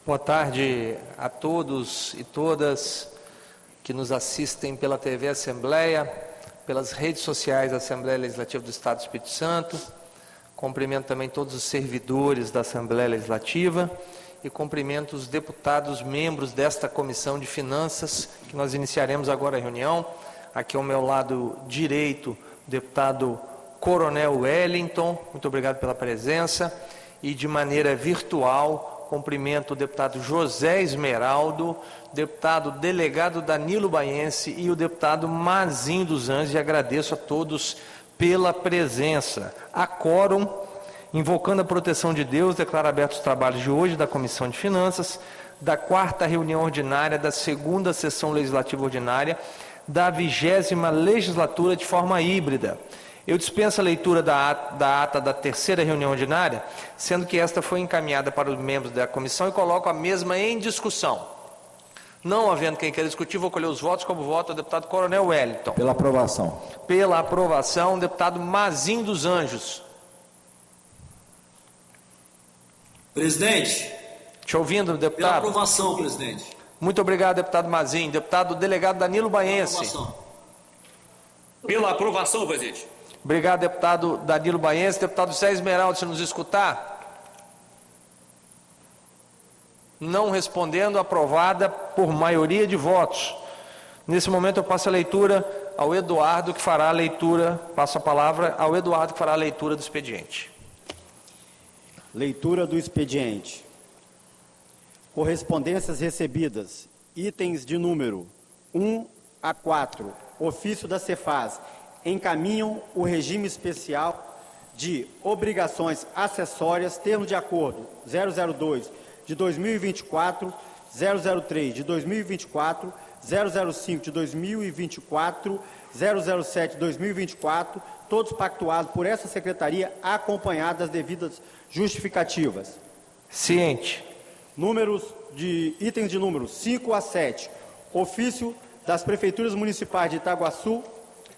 Boa tarde a todos e todas que nos assistem pela TV Assembleia, pelas redes sociais da Assembleia Legislativa do Estado do Espírito Santo. Cumprimento também todos os servidores da Assembleia Legislativa e cumprimento os deputados membros desta Comissão de Finanças, que nós iniciaremos agora a reunião. Aqui ao meu lado direito, o deputado Coronel Wellington, muito obrigado pela presença. E de maneira virtual, cumprimento o deputado José Esmeraldo, deputado delegado Danilo Baiense e o deputado Mazinho dos Anjos, e agradeço a todos pela presença. A quórum, invocando a proteção de Deus, declaro abertos os trabalhos de hoje da Comissão de Finanças, da 4ª reunião ordinária da 2ª sessão legislativa ordinária da 20ª legislatura de forma híbrida. Eu dispenso a leitura da ata da 3ª reunião ordinária, sendo que esta foi encaminhada para os membros da comissão e coloco a mesma em discussão. Não havendo quem queira discutir, vou colher os votos como voto do deputado Coronel Wellington. Pela aprovação. Pela aprovação, deputado Mazinho dos Anjos. Presidente. Te ouvindo, deputado. Pela aprovação, presidente. Muito obrigado, deputado Mazinho. Deputado delegado Danilo Baiense. Pela aprovação, presidente. Obrigado, deputado Danilo Baiense. Deputado José Esmeraldo, se nos escutar? Não respondendo, aprovada por maioria de votos. Nesse momento eu passo a leitura ao Eduardo, que fará a leitura, passo a palavra ao Eduardo, que fará a leitura do expediente. Leitura do expediente. Correspondências recebidas. Itens de número 1 a 4. Ofício da Cefaz. Encaminham o regime especial de obrigações acessórias, termo de acordo 002 de 2024, 003 de 2024, 005 de 2024, 007 de 2024, todos pactuados por essa secretaria, acompanhadas das devidas justificativas. Ciente. Itens de número 5 a 7. Ofício das Prefeituras Municipais de Itaguaçu,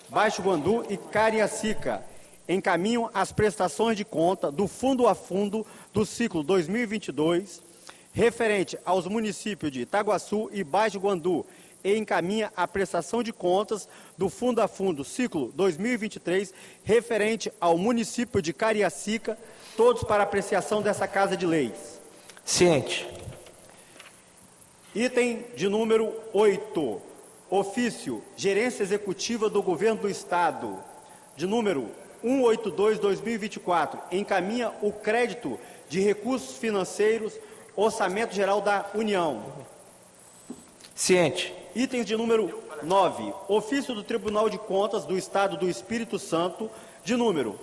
Baixo Guandu e Cariacica. Encaminham as prestações de conta do fundo a fundo do ciclo 2022, referente aos municípios de Itaguaçu e Baixo Guandu, e encaminha a prestação de contas do fundo a fundo ciclo 2023, referente ao município de Cariacica, todos para apreciação dessa Casa de Leis. Ciente. Item de número 8. Ofício Gerência Executiva do Governo do Estado, de número 182/2024, encaminha o crédito de recursos financeiros, Orçamento Geral da União. Ciente. Itens de número 9. Ofício do Tribunal de Contas do Estado do Espírito Santo, de número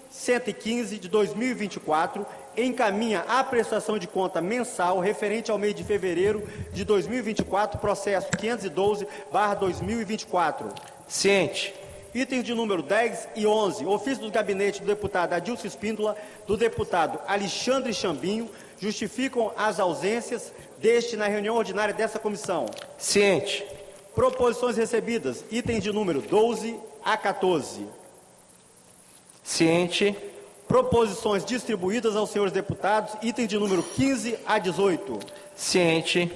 115 de 2024, encaminha a prestação de conta mensal referente ao mês de fevereiro de 2024, processo 512/2024. Ciente. Itens de número 10 e 11, ofício do gabinete do deputado Adilson Espíndola, do deputado Alexandre Chambinho, justificam as ausências deste na reunião ordinária dessa comissão. Ciente. Proposições recebidas, itens de número 12 a 14. Ciente. Proposições distribuídas aos senhores deputados, itens de número 15 a 18. Ciente.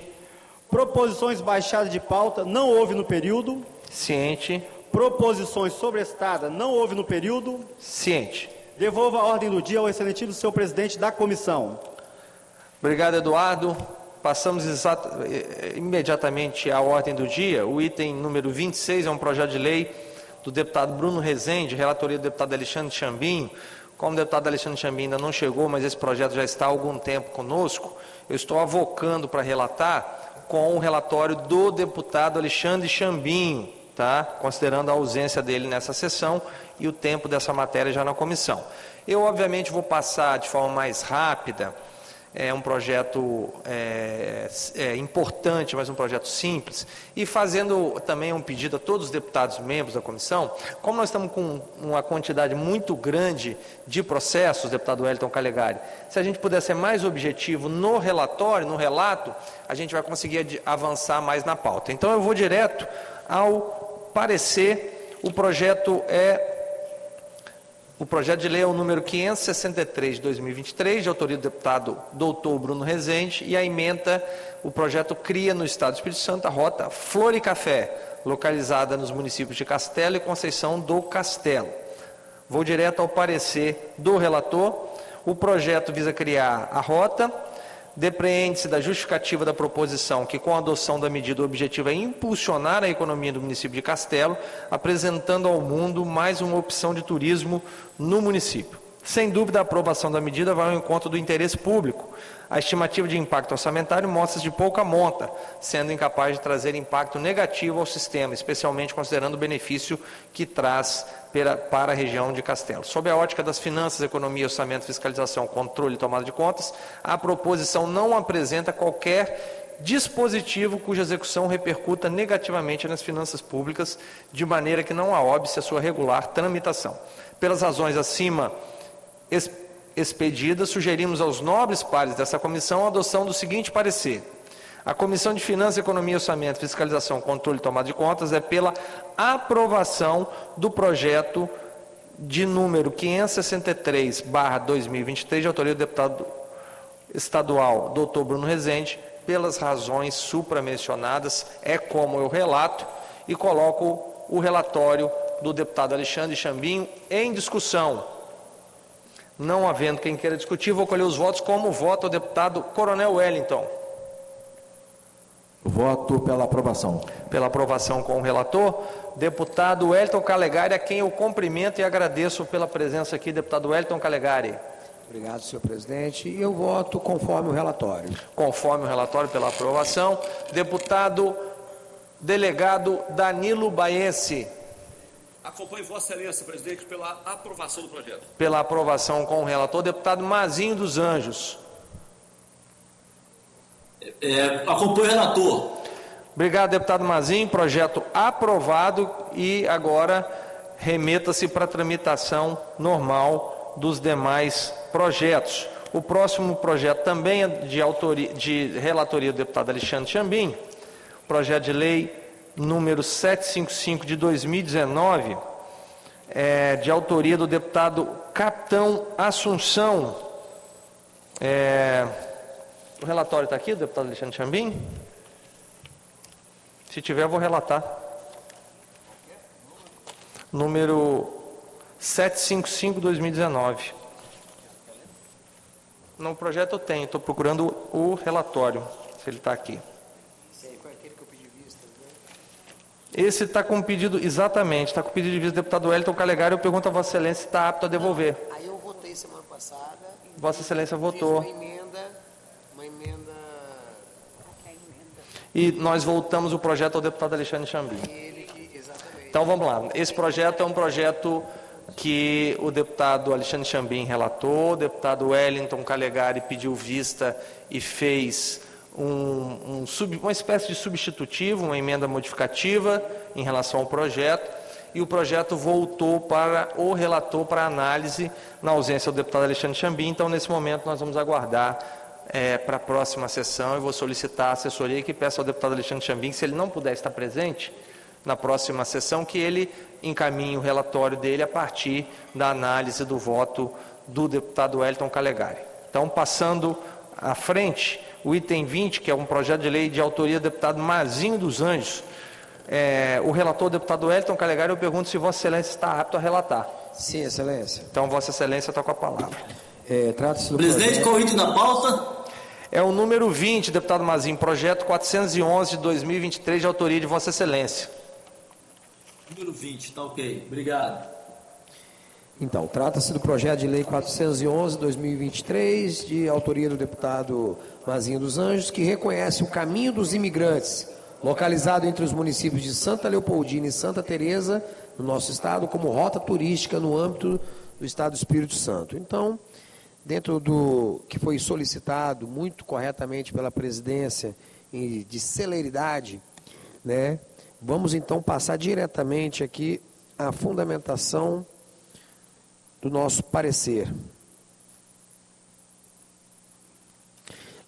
Proposições baixadas de pauta, não houve no período. Ciente. Proposições sobrestadas, não houve no período. Ciente. Devolvo a ordem do dia ao excelentíssimo senhor presidente da comissão. Obrigado, Eduardo. Passamos imediatamente à ordem do dia. O item número 26 é um projeto de lei do deputado Bruno Rezende, relatoria do deputado Alexandre Chambinho. Como o deputado Alexandre Chambinho ainda não chegou, mas esse projeto já está há algum tempo conosco, eu estou avocando para relatar com o relatório do deputado Alexandre Chambinho, tá? Considerando a ausência dele nessa sessão e o tempo dessa matéria já na comissão. Eu, obviamente, vou passar de forma mais rápida. É um projeto importante, mas um projeto simples, e fazendo também um pedido a todos os deputados membros da comissão, como nós estamos com uma quantidade muito grande de processos, deputado Wellington Calegari, se a gente puder ser mais objetivo no relatório, no relato, a gente vai conseguir avançar mais na pauta. Então eu vou direto ao parecer. O projeto é O projeto de lei é o número 563 de 2023, de autoria do deputado doutor Bruno Rezende, e a ementa o projeto cria no Estado do Espírito Santo a rota Flor e Café, localizada nos municípios de Castelo e Conceição do Castelo. Vou direto ao parecer do relator. O projeto visa criar a rota, depreende-se da justificativa da proposição que, com a adoção da medida, o objetivo é impulsionar a economia do município de Castelo, apresentando ao mundo mais uma opção de turismo no município. Sem dúvida, a aprovação da medida vai ao encontro do interesse público. A estimativa de impacto orçamentário mostra de pouca monta, sendo incapaz de trazer impacto negativo ao sistema, especialmente considerando o benefício que traz para a região de Castelo. Sob a ótica das finanças, economia, orçamento, fiscalização, controle e tomada de contas, a proposição não apresenta qualquer dispositivo cuja execução repercuta negativamente nas finanças públicas, de maneira que não há óbice a sua regular tramitação. Pelas razões acima expedidas, sugerimos aos nobres pares dessa comissão a adoção do seguinte parecer: a Comissão de Finanças, Economia, Orçamento, Fiscalização, Controle e Tomada de Contas é pela aprovação do projeto de número 563/2023, de autoria do deputado estadual Dr. Bruno Rezende, pelas razões supramencionadas, é como eu relato, e coloco o relatório do deputado Alexandre Chambinho em discussão. Não havendo quem queira discutir, vou colher os votos. Como voto o deputado Coronel Wellington? Voto pela aprovação. Pela aprovação com o relator. Deputado Wellington Calegari, a quem eu cumprimento e agradeço pela presença aqui, deputado Wellington Calegari. Obrigado, senhor presidente. E eu voto conforme o relatório. Conforme o relatório, pela aprovação. Deputado delegado Danilo Baense. Acompanho Vossa Excelência, presidente, pela aprovação do projeto. Pela aprovação com o relator. Deputado Mazinho dos Anjos. Acompanho o relator. Obrigado, deputado Mazinho. Projeto aprovado e agora remeta-se para a tramitação normal dos demais projetos. O próximo projeto também é de relatoria do deputado Alexandre Chambinho. Projeto de lei número 755 de 2019, de autoria do deputado Capitão Assunção. O relatório está aqui, do deputado Alexandre Chambinho? Se tiver, eu vou relatar. Número 755 de 2019. No projeto eu tenho, estou procurando o relatório, se ele está aqui. Esse está com pedido, exatamente, está com pedido de vista do deputado Wellington Calegari. Eu pergunto a Vossa Excelência se está apto a devolver. Aí eu votei semana passada. Vossa Excelência votou. Uma emenda. E nós voltamos o projeto ao deputado Alexandre Chambinho. Exatamente. Então vamos lá. Esse projeto é um projeto que o deputado Alexandre Chambinho relatou, o deputado Wellington Calegari pediu vista e fez uma espécie de substitutivo, uma emenda modificativa em relação ao projeto, e o projeto voltou para o relator para análise na ausência do deputado Alexandre Chambinho. Então, nesse momento, nós vamos aguardar para a próxima sessão. Eu vou solicitar a assessoria que peça ao deputado Alexandre Chambinho, se ele não puder estar presente na próxima sessão, que ele encaminhe o relatório dele a partir da análise do voto do deputado Wellington Calegari. Então, passando à frente, o item 20, que é um projeto de lei de autoria do deputado Mazinho dos Anjos. O relator, deputado Wellington Calegari, eu pergunto se Vossa Excelência está apto a relatar. Sim, Excelência. Então, Vossa Excelência está com a palavra. Trata-se do Presidente, qual o item da pauta? É o número 20, deputado Mazinho, projeto 411 de 2023, de autoria de Vossa Excelência. Número 20, está ok. Obrigado. Então, trata-se do projeto de lei 411/2023, de autoria do deputado Mazinho dos Anjos, que reconhece o caminho dos imigrantes, localizado entre os municípios de Santa Leopoldina e Santa Teresa, no nosso estado, como rota turística no âmbito do estado do Espírito Santo. Então, dentro do que foi solicitado muito corretamente pela presidência e de celeridade, né, vamos então passar diretamente aqui à fundamentação do nosso parecer.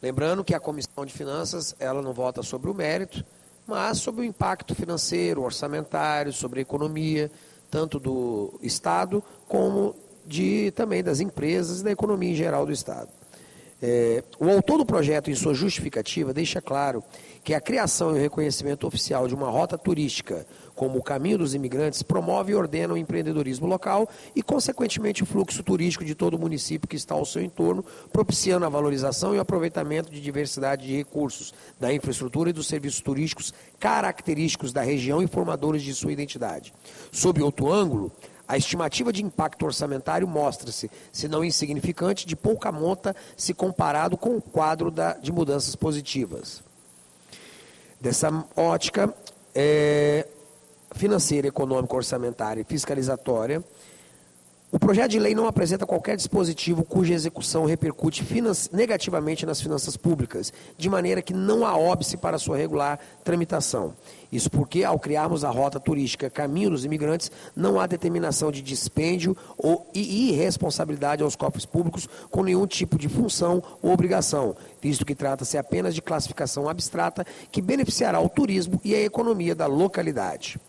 Lembrando que a Comissão de Finanças, ela não vota sobre o mérito, mas sobre o impacto financeiro, orçamentário, sobre a economia, tanto do Estado como também das empresas e da economia em geral do Estado. O autor do projeto, em sua justificativa, deixa claro que a criação e o reconhecimento oficial de uma rota turística como o Caminho dos Imigrantes promove e ordena o empreendedorismo local e, consequentemente, o fluxo turístico de todo o município que está ao seu entorno, propiciando a valorização e o aproveitamento de diversidade de recursos, da infraestrutura e dos serviços turísticos característicos da região e formadores de sua identidade. Sob outro ângulo, a estimativa de impacto orçamentário mostra-se, se não insignificante, de pouca monta se comparado com o quadro de mudanças positivas. Dessa ótica financeira, econômica, orçamentária e fiscalizatória, o projeto de lei não apresenta qualquer dispositivo cuja execução repercute negativamente nas finanças públicas, de maneira que não há óbice para sua regular tramitação. Isso porque, ao criarmos a rota turística Caminho dos Imigrantes, não há determinação de dispêndio ou irresponsabilidade aos cofres públicos com nenhum tipo de função ou obrigação, visto que trata-se apenas de classificação abstrata que beneficiará o turismo e a economia da localidade.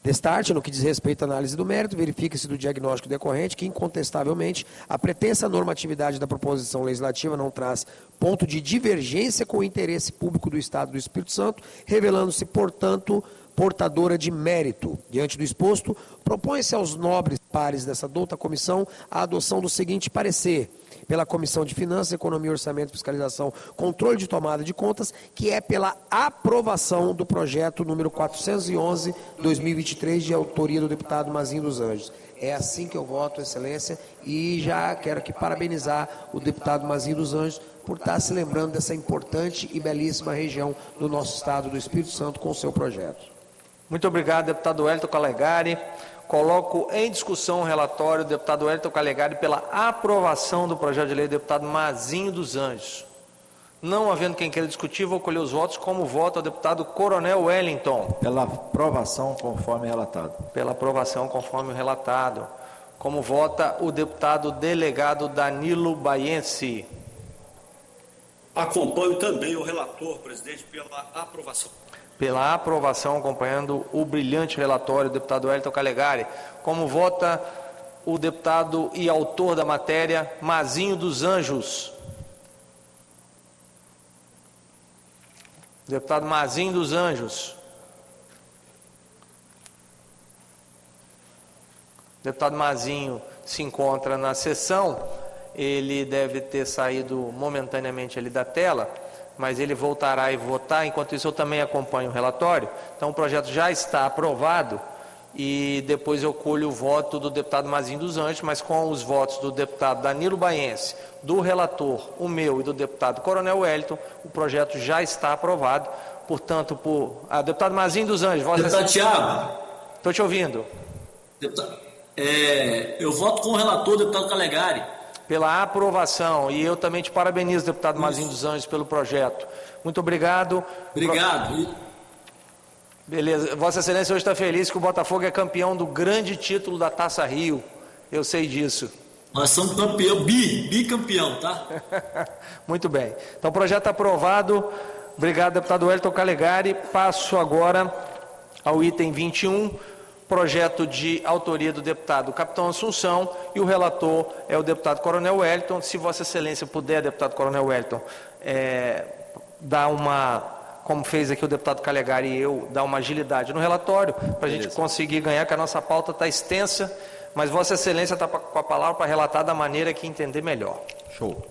Destarte, no que diz respeito à análise do mérito, verifica-se do diagnóstico decorrente que, incontestavelmente, a pretensa normatividade da proposição legislativa não traz ponto de divergência com o interesse público do Estado do Espírito Santo, revelando-se, portanto, portadora de mérito. Diante do exposto, propõe-se aos nobres pares dessa douta comissão a adoção do seguinte parecer: pela Comissão de Finanças, Economia, Orçamento, Fiscalização, Controle de Tomada de Contas, que é pela aprovação do projeto número 411/2023, de autoria do deputado Mazinho dos Anjos. É assim que eu voto, Excelência, e já quero aqui parabenizar o deputado Mazinho dos Anjos por estar se lembrando dessa importante e belíssima região do nosso estado do Espírito Santo com o seu projeto. Muito obrigado, deputado Wellington Calegari. Coloco em discussão o relatório do deputado Wellington Calegari pela aprovação do projeto de lei do deputado Mazinho dos Anjos. Não havendo quem queira discutir, vou colher os votos. Como vota o deputado Coronel Wellington? Pela aprovação conforme relatado. Pela aprovação conforme relatado. Como vota o deputado delegado Danilo Baiense? Acompanho também o relator, presidente, pela aprovação. Pela aprovação, acompanhando o brilhante relatório do deputado Wellington Calegari. Como vota o deputado e autor da matéria, Mazinho dos Anjos? Deputado Mazinho dos Anjos. Deputado Mazinho se encontra na sessão, ele deve ter saído momentaneamente ali da tela, mas ele voltará a votar. Enquanto isso, eu também acompanho o relatório. Então, o projeto já está aprovado e depois eu colho o voto do deputado Mazinho dos Anjos, mas com os votos do deputado Danilo Baiense, do relator, o meu e do deputado Coronel Wellington, o projeto já está aprovado. Portanto, deputado Mazinho dos Anjos, voto... Deputado Thiago. Estou te ouvindo. Eu voto com o relator, deputado Calegari. Pela aprovação, e eu também te parabenizo, deputado Mazinho dos Anjos, pelo projeto. Muito obrigado. Obrigado. Beleza. Vossa Excelência hoje está feliz que o Botafogo é campeão do grande título da Taça Rio. Eu sei disso. Nós somos campeão, bicampeão, tá? Muito bem. Então, o projeto aprovado. Obrigado, deputado Wellington Calegari. Passo agora ao item 21. Projeto de autoria do deputado Capitão Assunção, e o relator é o deputado Coronel Wellington. Se Vossa Excelência puder, deputado Coronel Wellington, dar uma, como fez aqui o deputado Calegari e eu, dar uma agilidade no relatório, para a gente conseguir ganhar, que a nossa pauta está extensa, mas Vossa Excelência está com a palavra para relatar da maneira que entender melhor. Show.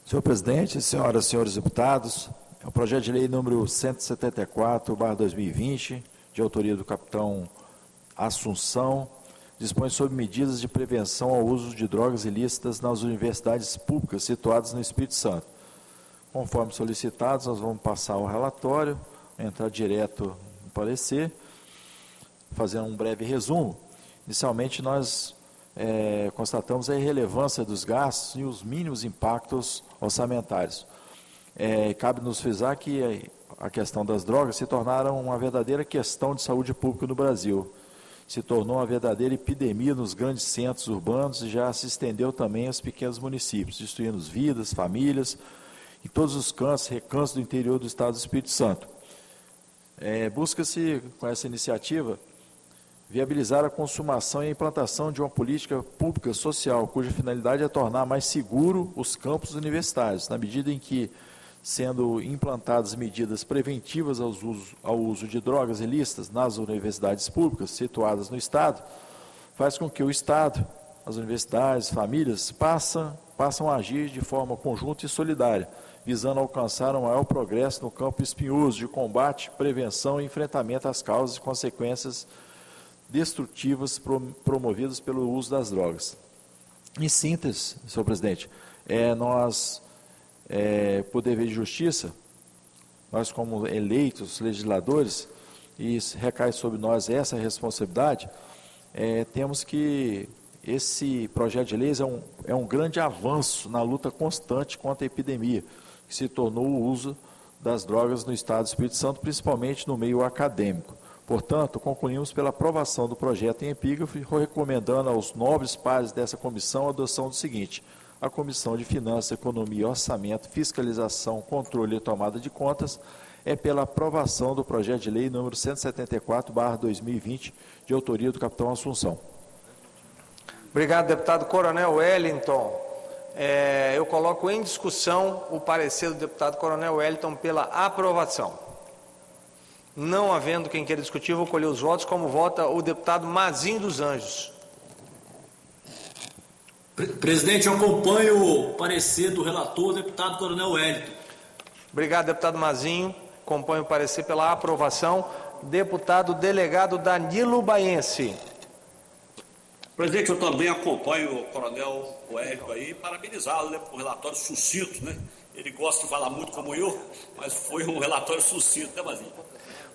Senhor presidente, senhoras e senhores deputados, é o projeto de lei número 174/2020, de autoria do capitão Assunção, dispõe sobre medidas de prevenção ao uso de drogas ilícitas nas universidades públicas situadas no Espírito Santo. Conforme solicitados, nós vamos passar ao relatório, entrar direto no parecer, fazendo um breve resumo. Inicialmente, nós constatamos a irrelevância dos gastos e os mínimos impactos orçamentários. Cabe nos frisar que a questão das drogas se tornaram uma verdadeira questão de saúde pública no Brasil. Se tornou uma verdadeira epidemia nos grandes centros urbanos e já se estendeu também aos pequenos municípios, destruindo vidas, famílias, em todos os cantos, recantos do interior do estado do Espírito Santo. Busca-se, com essa iniciativa, viabilizar a consumação e a implantação de uma política pública social, cuja finalidade é tornar mais seguro os campos universitários, na medida em que, sendo implantadas medidas preventivas ao uso de drogas ilícitas nas universidades públicas situadas no Estado, faz com que o Estado, as universidades, famílias, passam a agir de forma conjunta e solidária, visando alcançar um maior progresso no campo espinhoso de combate, prevenção e enfrentamento às causas e consequências destrutivas promovidas pelo uso das drogas. Em síntese, senhor presidente, nós, Poder de Justiça, nós como eleitos legisladores, e recai sobre nós essa responsabilidade, temos que esse projeto de lei é um grande avanço na luta constante contra a epidemia, que se tornou o uso das drogas no Estado do Espírito Santo, principalmente no meio acadêmico. Portanto, concluímos pela aprovação do projeto em epígrafe, recomendando aos nobres pares dessa comissão a adoção do seguinte: a Comissão de Finanças, Economia, Orçamento, Fiscalização, Controle e Tomada de Contas é pela aprovação do projeto de lei número 174/2020, de autoria do capitão Assunção. Obrigado, deputado Coronel Wellington. Eu coloco em discussão o parecer do deputado Coronel Wellington pela aprovação. Não havendo quem queira discutir, vou colher os votos. Como vota o deputado Mazinho dos Anjos? Presidente, eu acompanho o parecer do relator, deputado Coronel Wellington. Obrigado, deputado Mazinho. Acompanho o parecer pela aprovação. Deputado delegado Danilo Baense. Presidente, eu também acompanho o Coronel Wellington aí, parabenizá-lo, né, por um relatório sucinto, né? Ele gosta de falar muito como eu, mas foi um relatório sucinto, né, Mazinho?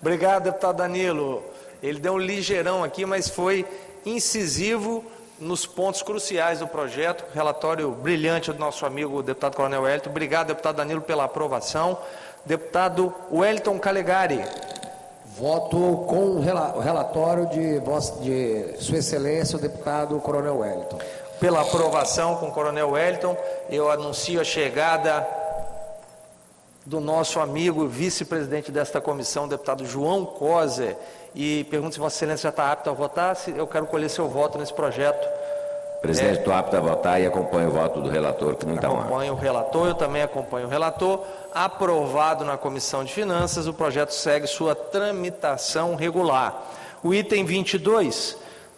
Obrigado, deputado Danilo. Ele deu um ligeirão aqui, mas foi incisivo nos pontos cruciais do projeto. Relatório brilhante do nosso amigo deputado Coronel Wellington. Obrigado, deputado Danilo, pela aprovação. Deputado Wellington Calegari. Voto com o relatório de Sua Excelência, o deputado Coronel Wellington. Pela aprovação com o Coronel Wellington, eu anuncio a chegada do nosso amigo vice-presidente desta comissão, deputado João Coser, e pergunto se Vossa Excelência já está apto a votar. Eu quero colher seu voto nesse projeto. Presidente, estou apto a votar e acompanho o voto do relator com muita honra. Acompanho o relator, eu também acompanho o relator. Aprovado na Comissão de Finanças, o projeto segue sua tramitação regular. O item 22,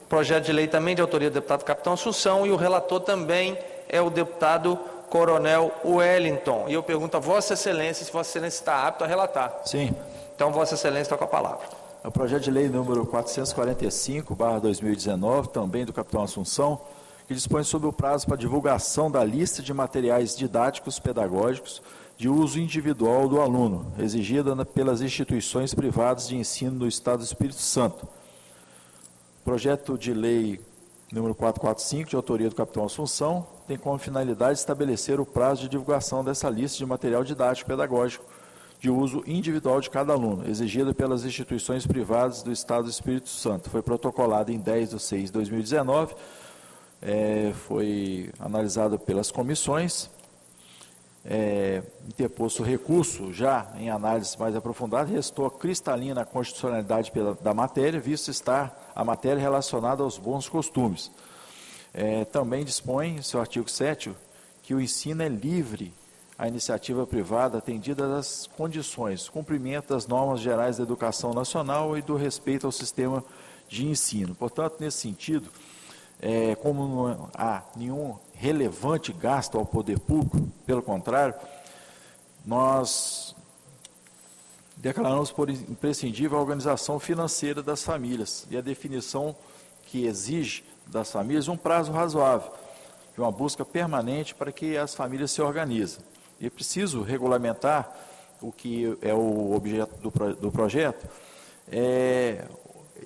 projeto de lei também de autoria do deputado Capitão Assunção, e o relator também é o deputado Coronel Wellington. E eu pergunto a Vossa Excelência se Vossa Excelência está apto a relatar. Sim. Então, Vossa Excelência está com a palavra. O projeto de lei número 445/2019, também do capitão Assunção, que dispõe sobre o prazo para divulgação da lista de materiais didáticos pedagógicos de uso individual do aluno, exigida pelas instituições privadas de ensino do Estado do Espírito Santo. Projeto de lei número 445, de autoria do capitão Assunção, tem como finalidade estabelecer o prazo de divulgação dessa lista de material didático pedagógico de uso individual de cada aluno, exigida pelas instituições privadas do Estado do Espírito Santo. Foi protocolado em 10/6/2019, foi analisado pelas comissões, interposto recurso já em análise mais aprofundada, restou cristalina a constitucionalidade da matéria, visto estar a matéria relacionada aos bons costumes. Também dispõe, seu artigo 7º, que o ensino é livre à iniciativa privada, atendidas as condições, cumprimento das normas gerais da educação nacional e do respeito ao sistema de ensino. Portanto, nesse sentido, como não há nenhum relevante gasto ao poder público, pelo contrário, nós declaramos por imprescindível a organização financeira das famílias e a definição que exige das famílias um prazo razoável, de uma busca permanente para que as famílias se organizem. E é preciso regulamentar o que é o objeto do projeto,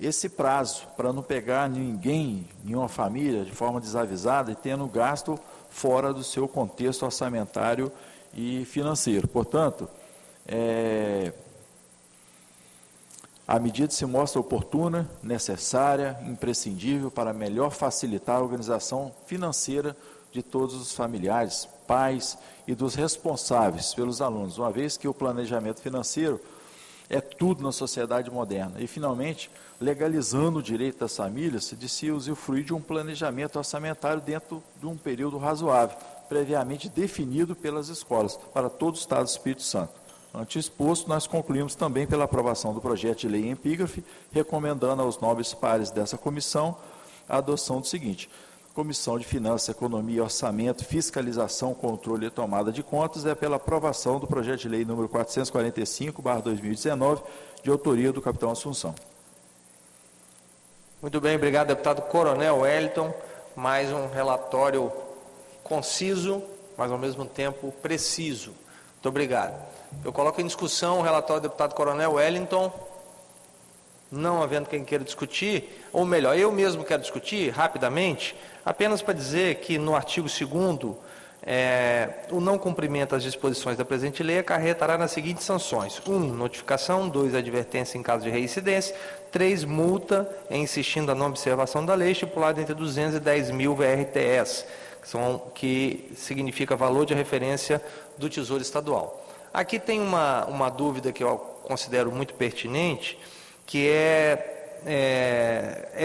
esse prazo, para não pegar ninguém, nenhuma família, de forma desavisada e tendo gasto fora do seu contexto orçamentário e financeiro. Portanto, a medida se mostra oportuna, necessária, imprescindível para melhor facilitar a organização financeira de todos os familiares, pais e dos responsáveis pelos alunos, uma vez que o planejamento financeiro é tudo na sociedade moderna. E, finalmente, legalizando o direito das famílias de se usufruir de um planejamento orçamentário dentro de um período razoável, previamente definido pelas escolas, para todo o Estado do Espírito Santo. Ante exposto, nós concluímos também pela aprovação do projeto de lei em epígrafe, recomendando aos nobres pares dessa comissão a adoção do seguinte: Comissão de Finanças, Economia, Orçamento, Fiscalização, Controle e Tomada de Contas é pela aprovação do projeto de lei número 445/2019, de autoria do capitão Assunção. Muito bem, obrigado, deputado Coronel Wellington. Mais um relatório conciso, mas ao mesmo tempo preciso. Muito obrigado. Eu coloco em discussão o relatório do deputado Coronel Wellington. Não havendo quem queira discutir, ou melhor, eu mesmo quero discutir rapidamente, apenas para dizer que no artigo 2º, o não cumprimento das disposições da presente lei acarretará nas seguintes sanções: 1. Notificação. 2. Advertência em caso de reincidência. 3. Multa em insistindo a não observação da lei, estipulada entre 200 e 10 mil VRTS, que significa valor de referência do Tesouro Estadual. Aqui tem uma dúvida que eu considero muito pertinente, que é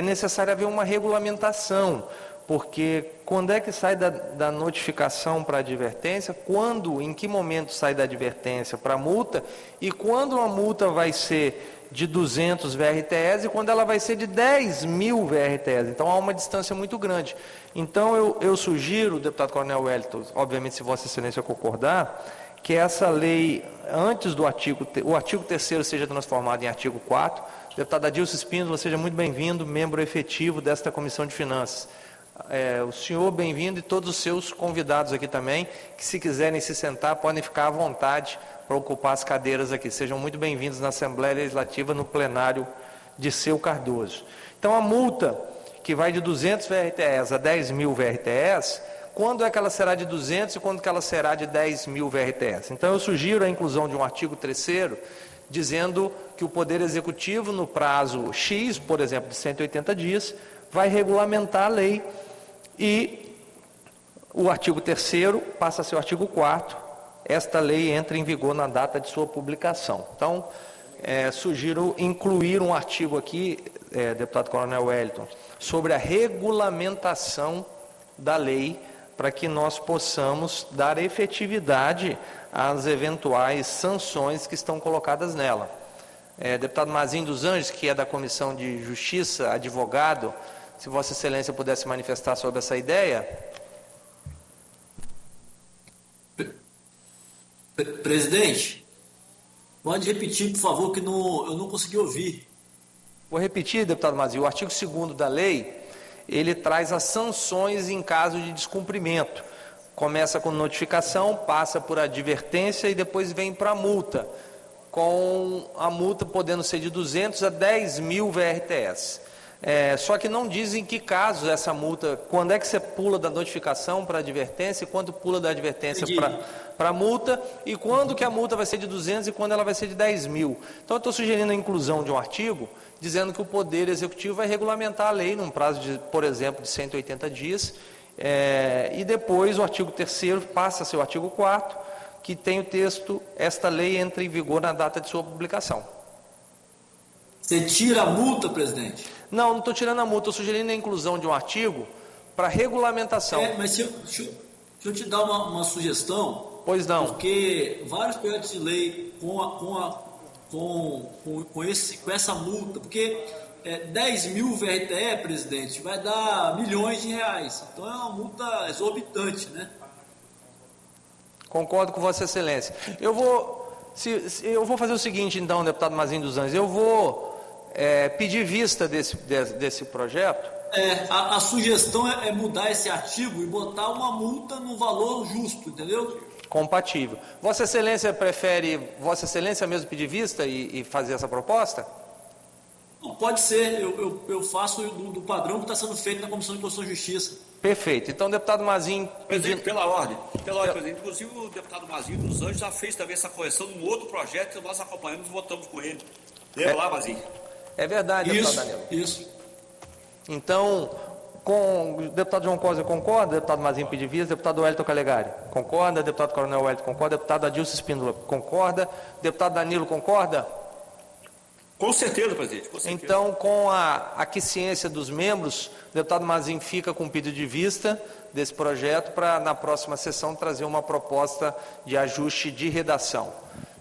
necessário haver uma regulamentação, porque quando é que sai da notificação para a advertência, em que momento sai da advertência para a multa, e quando a multa vai ser de 200 VRTS e quando ela vai ser de 10 mil VRTS. Então há uma distância muito grande. Então eu sugiro, deputado Coronel Wellington, obviamente se Vossa Excelência concordar, que essa lei, antes do o artigo 3º seja transformado em artigo 4º. Deputado Adilson Espíndola, seja muito bem-vindo, membro efetivo desta Comissão de Finanças. O senhor bem-vindo e todos os seus convidados aqui também, que se quiserem se sentar, podem ficar à vontade para ocupar as cadeiras aqui. Sejam muito bem-vindos na Assembleia Legislativa, no plenário de Seu Cardoso. Então, a multa, que vai de 200 VRTS a 10 mil VRTS, quando é que ela será de 200 e quando que ela será de 10 mil VRTS? Então, eu sugiro a inclusão de um artigo 3º, dizendo que o Poder Executivo, no prazo X, por exemplo, de 180 dias, vai regulamentar a lei e o artigo 3º passa a ser o artigo 4º. Esta lei entra em vigor na data de sua publicação. Então, sugiro incluir um artigo aqui, deputado Coronel Wellington, sobre a regulamentação da lei, para que nós possamos dar efetividade às eventuais sanções que estão colocadas nela. Deputado Mazinho dos Anjos, que é da Comissão de Justiça, advogado, se Vossa Excelência pudesse manifestar sobre essa ideia. Presidente, pode repetir, por favor, que eu não consegui ouvir. Vou repetir, deputado Mazinho. O artigo 2º da lei, ele traz as sanções em caso de descumprimento. Começa com notificação, passa por advertência e depois vem para a multa, com a multa podendo ser de 200 a 10 mil VRTS. Só que não diz em que casos essa multa, quando é que você pula da notificação para a advertência, e quando pula da advertência para a multa, e quando que a multa vai ser de 200 e quando ela vai ser de 10 mil. Então eu estou sugerindo a inclusão de um artigo, dizendo que o Poder Executivo vai regulamentar a lei num prazo, por exemplo, de 180 dias, e depois o artigo 3º passa a ser o artigo 4º, que tem o texto: esta lei entra em vigor na data de sua publicação. Você tira a multa, presidente? Não estou tirando a multa, estou sugerindo a inclusão de um artigo para regulamentação. Mas deixa eu te dar uma sugestão. Pois não. Porque vários projetos de lei com essa multa, porque 10 mil VRTE, presidente, vai dar milhões de reais. Então é uma multa exorbitante, né? Concordo com Vossa Excelência. Eu vou fazer o seguinte, então, deputado Mazinho dos Anjos, eu vou pedir vista desse projeto. A sugestão é mudar esse artigo e botar uma multa no valor justo, entendeu? Compatível. Vossa Excelência prefere, Vossa Excelência mesmo pedir vista e fazer essa proposta? Não, pode ser, eu faço do padrão que está sendo feito na Comissão de Constituição e Justiça. Perfeito. Então, deputado Mazinho... Presidente, pela ordem, presidente. Inclusive, o deputado Mazinho dos Anjos já fez também essa correção num outro projeto que nós acompanhamos e votamos com ele. Lembra lá, Mazinho? É verdade, deputado Danilo. Isso. Então, o deputado João Cosa concorda? Deputado Mazinho pedir vista. Deputado Wellington Calegari concorda? Deputado Coronel Wellington concorda? Deputado Adilson Espíndola concorda? Deputado Danilo concorda? Com certeza, presidente. Com certeza. Então, com a aquiescência dos membros, o deputado Mazinho fica com o pedido de vista desse projeto para, na próxima sessão, trazer uma proposta de ajuste de redação.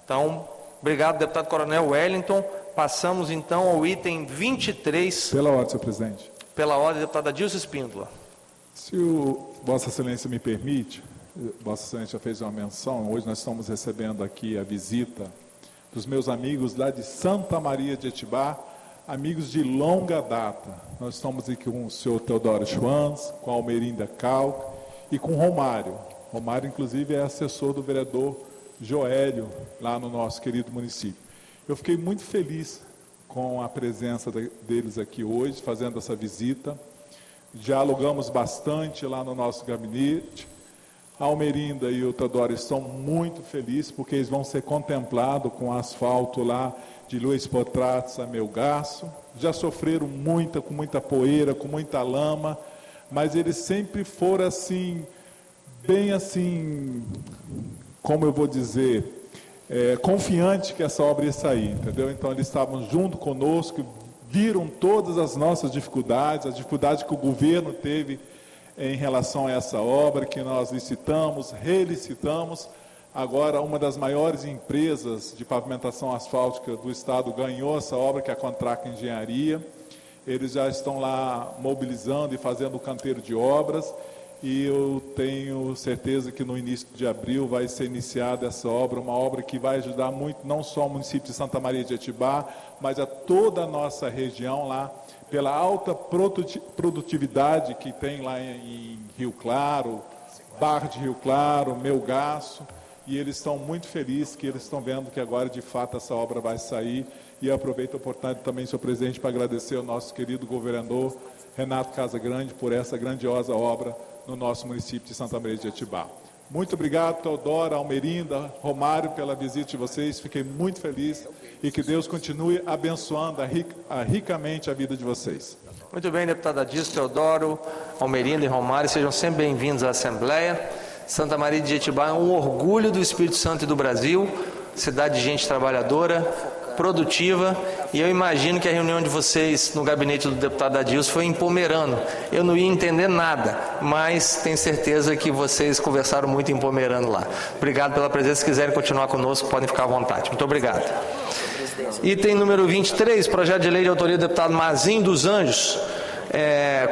Então, obrigado, deputado Coronel Wellington. Passamos, então, ao item 23. Pela ordem, senhor presidente. Pela ordem, deputada Dilson Espíndola. Se o Vossa Excelência me permite, Vossa Excelência já fez uma menção, hoje nós estamos recebendo aqui a visita dos meus amigos lá de Santa Maria de Etibá, amigos de longa data. Nós estamos aqui com o senhor Teodoro Schwanz, com a Almerinda Calc e com o Romário. Romário, inclusive, é assessor do vereador Joélio, lá no nosso querido município. Eu fiquei muito feliz com a presença deles aqui hoje, fazendo essa visita. Dialogamos bastante lá no nosso gabinete. A Almerinda e o Teodoro estão muito felizes, porque eles vão ser contemplados com asfalto lá de Luiz Potratos a Melgaço. Já sofreram com muita poeira, com muita lama, mas eles sempre foram assim, bem assim, como eu vou dizer, confiante que essa obra ia sair, entendeu? Então eles estavam junto conosco, viram todas as nossas dificuldades, as dificuldades que o governo teve em relação a essa obra, que nós licitamos, relicitamos. Agora, uma das maiores empresas de pavimentação asfáltica do estado ganhou essa obra, que é a Contraca Engenharia. Eles já estão lá mobilizando e fazendo o canteiro de obras, e eu tenho certeza que no início de abril vai ser iniciada essa obra, uma obra que vai ajudar muito, não só o município de Santa Maria de Etibá, mas a toda a nossa região lá, pela alta produtividade que tem lá em Rio Claro, Barra de Rio Claro, Melgaço, e eles estão muito felizes que eles estão vendo que agora, de fato, essa obra vai sair. E eu aproveito a oportunidade também, senhor presidente, para agradecer ao nosso querido governador Renato Casagrande por essa grandiosa obra no nosso município de Santa Maria de Etibá. Muito obrigado, Teodoro, Almerinda, Romário, pela visita de vocês. Fiquei muito feliz e que Deus continue abençoando ricamente a vida de vocês. Muito bem, deputada Dilson, Teodoro, Almerinda e Romário, sejam sempre bem-vindos à Assembleia. Santa Maria de Etibá é um orgulho do Espírito Santo e do Brasil, cidade de gente trabalhadora, produtiva, e eu imagino que a reunião de vocês no gabinete do deputado Adilson foi em Pomerano. Eu não ia entender nada, mas tenho certeza que vocês conversaram muito em Pomerano lá. Obrigado pela presença. Se quiserem continuar conosco, podem ficar à vontade. Muito obrigado. Item número 23, projeto de lei de autoria do deputado Mazinho dos Anjos,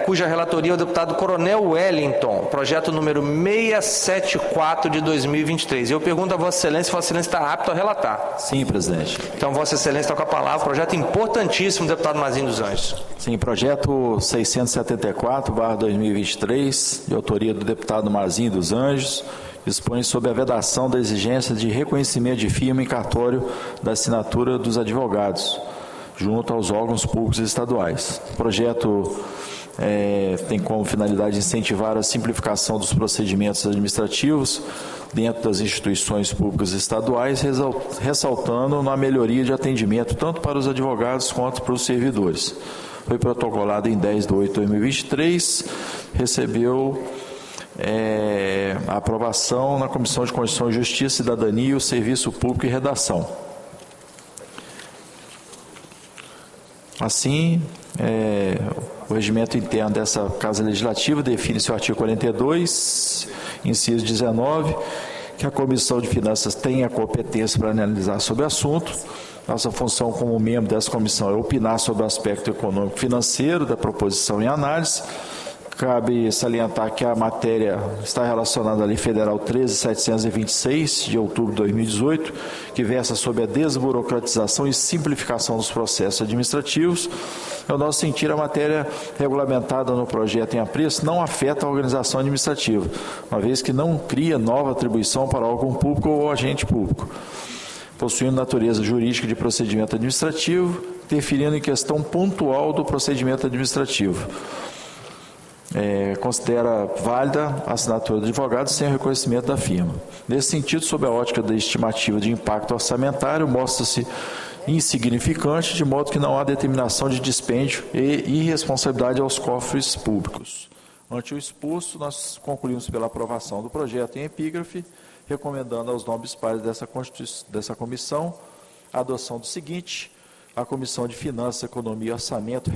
cuja relatoria é o deputado Coronel Wellington, projeto número 674 de 2023. Eu pergunto a Vossa Excelência se Vossa Excelência está apto a relatar. Sim, presidente. Então, Vossa Excelência está com a palavra, projeto importantíssimo, deputado Mazinho dos Anjos. Sim, projeto 674/2023, de autoria do deputado Mazinho dos Anjos, dispõe sobre a vedação da exigência de reconhecimento de firma em cartório da assinatura dos advogados, junto aos órgãos públicos estaduais. O projeto tem como finalidade incentivar a simplificação dos procedimentos administrativos dentro das instituições públicas estaduais, ressaltando na melhoria de atendimento tanto para os advogados quanto para os servidores. Foi protocolado em 10/8/2023, recebeu a aprovação na Comissão de Constituição e Justiça, Cidadania, o Serviço Público e Redação. Assim, o regimento interno dessa Casa Legislativa define seu artigo 42, inciso 19, que a Comissão de Finanças tem a competência para analisar sobre o assunto. Nossa função como membro dessa comissão é opinar sobre o aspecto econômico e financeiro da proposição em análise. Cabe salientar que a matéria está relacionada à Lei Federal 13.726, de outubro de 2018, que versa sobre a desburocratização e simplificação dos processos administrativos. No nosso sentir, a matéria regulamentada no projeto em apreço não afeta a organização administrativa, uma vez que não cria nova atribuição para órgão público ou agente público, possuindo natureza jurídica de procedimento administrativo, definindo em questão pontual do procedimento administrativo. Considera válida a assinatura do advogado sem o reconhecimento da firma. Nesse sentido, sob a ótica da estimativa de impacto orçamentário, mostra-se insignificante, de modo que não há determinação de dispêndio e irresponsabilidade aos cofres públicos. Ante o exposto, nós concluímos pela aprovação do projeto em epígrafe, recomendando aos nobres pares dessa comissão a adoção do seguinte: a Comissão de Finanças, Economia, Orçamento,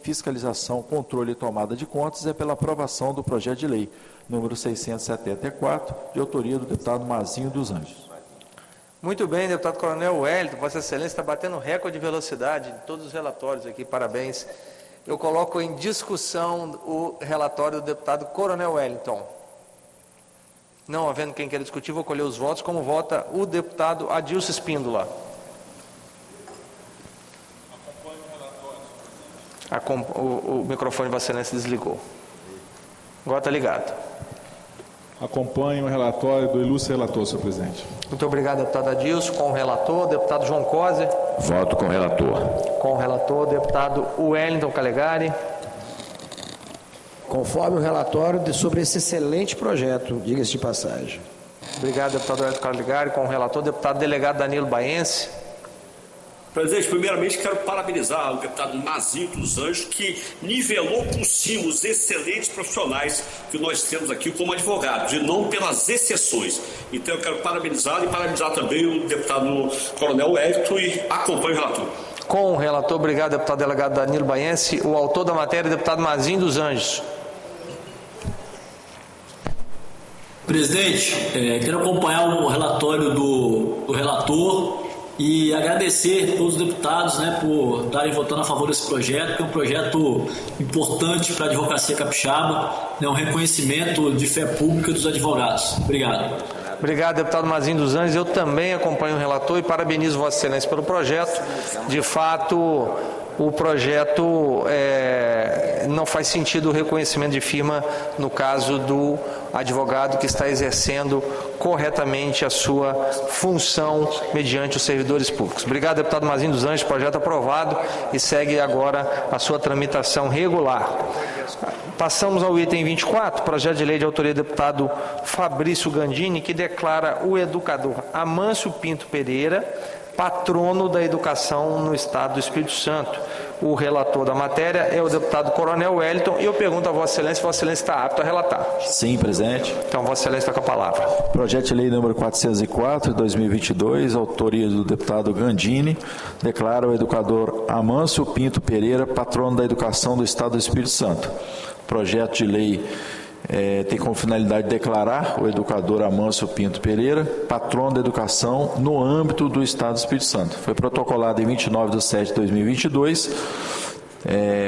Fiscalização, Controle e Tomada de Contas é pela aprovação do projeto de lei número 674, de autoria do deputado Mazinho dos Anjos. Muito bem, deputado Coronel Wellington, Vossa Excelência está batendo recorde de velocidade em todos os relatórios aqui, parabéns. Eu coloco em discussão o relatório do deputado Coronel Wellington. Não havendo quem queira discutir, vou colher os votos. Como vota o deputado Adilson Espíndola? O microfone de Vossa Excelência desligou. Agora está ligado. Acompanho o relatório do ilustre relator, senhor presidente. Muito obrigado, deputado Adilson. Com o relator, deputado João Coser. Voto com o relator. Com o relator, deputado Wellington Calegari. Conforme o relatório sobre esse excelente projeto, diga-se de passagem. Obrigado, deputado Wellington Calegari. Com o relator, deputado delegado Danilo Baense. Presidente, primeiramente quero parabenizar o deputado Mazinho dos Anjos, que nivelou por cima os excelentes profissionais que nós temos aqui como advogados, e não pelas exceções. Então eu quero parabenizá-lo e parabenizar também o deputado Coronel Wellington e acompanho o relator. Com o relator, obrigado, deputado delegado Danilo Baense. O autor da matéria, deputado Mazinho dos Anjos. Presidente, quero acompanhar o relatório do relator e agradecer a todos os deputados, por estarem votando a favor desse projeto, que é um projeto importante para a advocacia capixaba, um reconhecimento de fé pública dos advogados. Obrigado. Obrigado, deputado Mazinho dos Anjos. Eu também acompanho o relator e parabenizo Vossa Excelência pelo projeto. De fato, o projeto não faz sentido o reconhecimento de firma no caso do advogado que está exercendo corretamente a sua função mediante os servidores públicos. Obrigado, deputado Mazinho dos Anjos. Projeto aprovado e segue agora a sua tramitação regular. Passamos ao item 24, projeto de lei de autoria do deputado Fabrício Gandini, que declara o educador Amâncio Pinto Pereira patrono da educação no Estado do Espírito Santo. O relator da matéria é o deputado Coronel Wellington e eu pergunto a Vossa Excelência se Vossa Excelência está apto a relatar. Sim, presidente. Então, Vossa Excelência está com a palavra. Projeto de lei número 404, de 2022, autoria do deputado Gandini, declara o educador Amâncio Pinto Pereira patrono da educação do Estado do Espírito Santo. Projeto de lei tem como finalidade declarar o educador Amâncio Pinto Pereira patrono da educação no âmbito do Estado do Espírito Santo. Foi protocolado em 29/7/2022.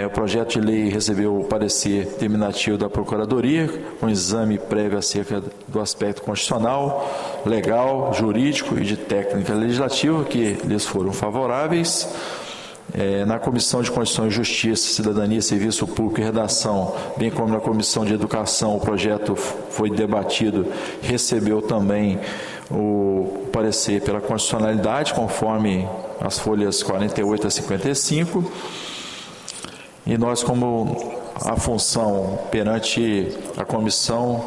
O projeto de lei recebeu o parecer terminativo da Procuradoria, com exame prévio acerca do aspecto constitucional, legal, jurídico e de técnica legislativa, que lhes foram favoráveis. Na Comissão de Constituição e Justiça, Cidadania, Serviço Público e Redação, bem como na Comissão de Educação, o projeto foi debatido, recebeu também o parecer pela constitucionalidade, conforme as folhas 48 a 55. E nós, como a função perante a Comissão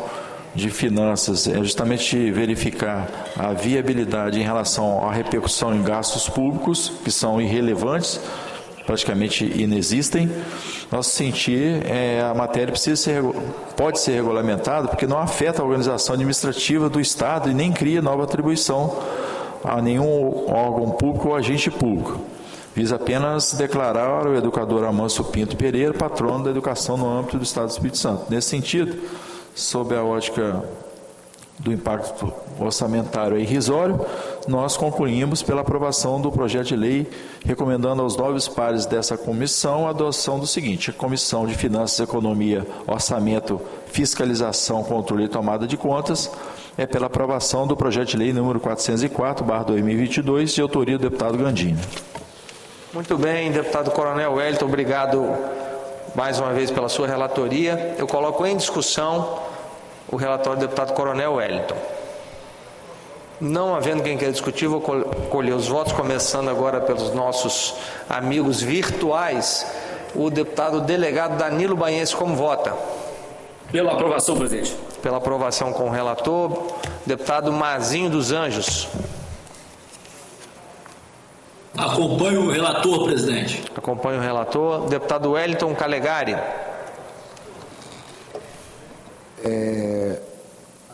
de Finanças é justamente verificar a viabilidade em relação à repercussão em gastos públicos, que são irrelevantes, praticamente inexistem. Nosso sentir, a matéria pode ser regulamentada porque não afeta a organização administrativa do Estado e nem cria nova atribuição a nenhum órgão público ou agente público. Visa apenas declarar o educador Amâncio Pinto Pereira patrono da educação no âmbito do Estado do Espírito Santo. Nesse sentido, sob a ótica do impacto orçamentário irrisório, nós concluímos pela aprovação do projeto de lei, recomendando aos nobres pares dessa comissão a adoção do seguinte: a Comissão de Finanças, Economia, Orçamento, Fiscalização, Controle e Tomada de Contas é pela aprovação do projeto de lei número 404/2022, de autoria do deputado Gandini. Muito bem, deputado Coronel Wellington, obrigado mais uma vez pela sua relatoria. Eu coloco em discussão o relatório do deputado Coronel Wellington. Não havendo quem queira discutir, vou colher os votos, começando agora pelos nossos amigos virtuais. O deputado delegado Danilo Baense, como vota? Pela aprovação, presidente. Pela aprovação com o relator. Deputado Mazinho dos Anjos. Acompanho o relator, presidente. Acompanho o relator. Deputado Wellington Calegari.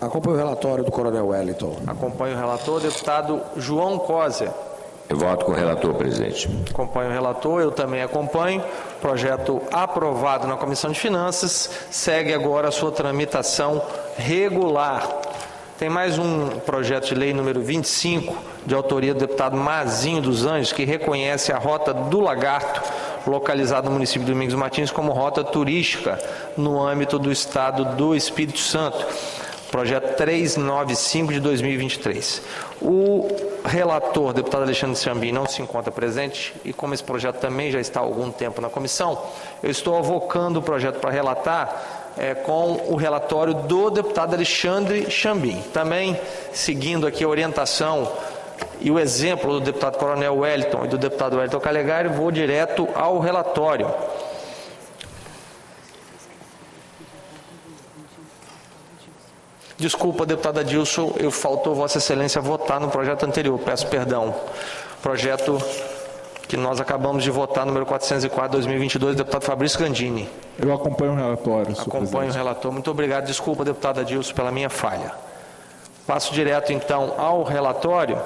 Acompanho o relatório do Coronel Wellington. Acompanho o relator. Deputado João Coser. Eu voto com o relator, presidente. Acompanho o relator, eu também acompanho. Projeto aprovado na Comissão de Finanças, segue agora a sua tramitação regular. Tem mais um projeto de lei número 25, de autoria do deputado Mazinho dos Anjos, que reconhece a Rota do Lagarto, localizada no município de Domingos Martins, como rota turística no âmbito do Estado do Espírito Santo. Projeto 395 de 2023. O relator, deputado Alexandre Chambim, não se encontra presente e como esse projeto também já está há algum tempo na comissão, eu estou avocando o projeto para relatar com o relatório do deputado Alexandre Chambim. Também, seguindo aqui a orientação e o exemplo do deputado Coronel Wellington e do deputado Wellington Calegari, vou direto ao relatório. Desculpa, deputado Adilson, faltou Vossa Excelência votar no projeto anterior, peço perdão. Projeto que nós acabamos de votar, número 404, 2022, deputado Fabrício Gandini. Eu acompanho o relatório, senhor Acompanho presidente. o relator. Muito obrigado. Desculpa, deputado Adilson, pela minha falha. Passo direto, então, ao relatório.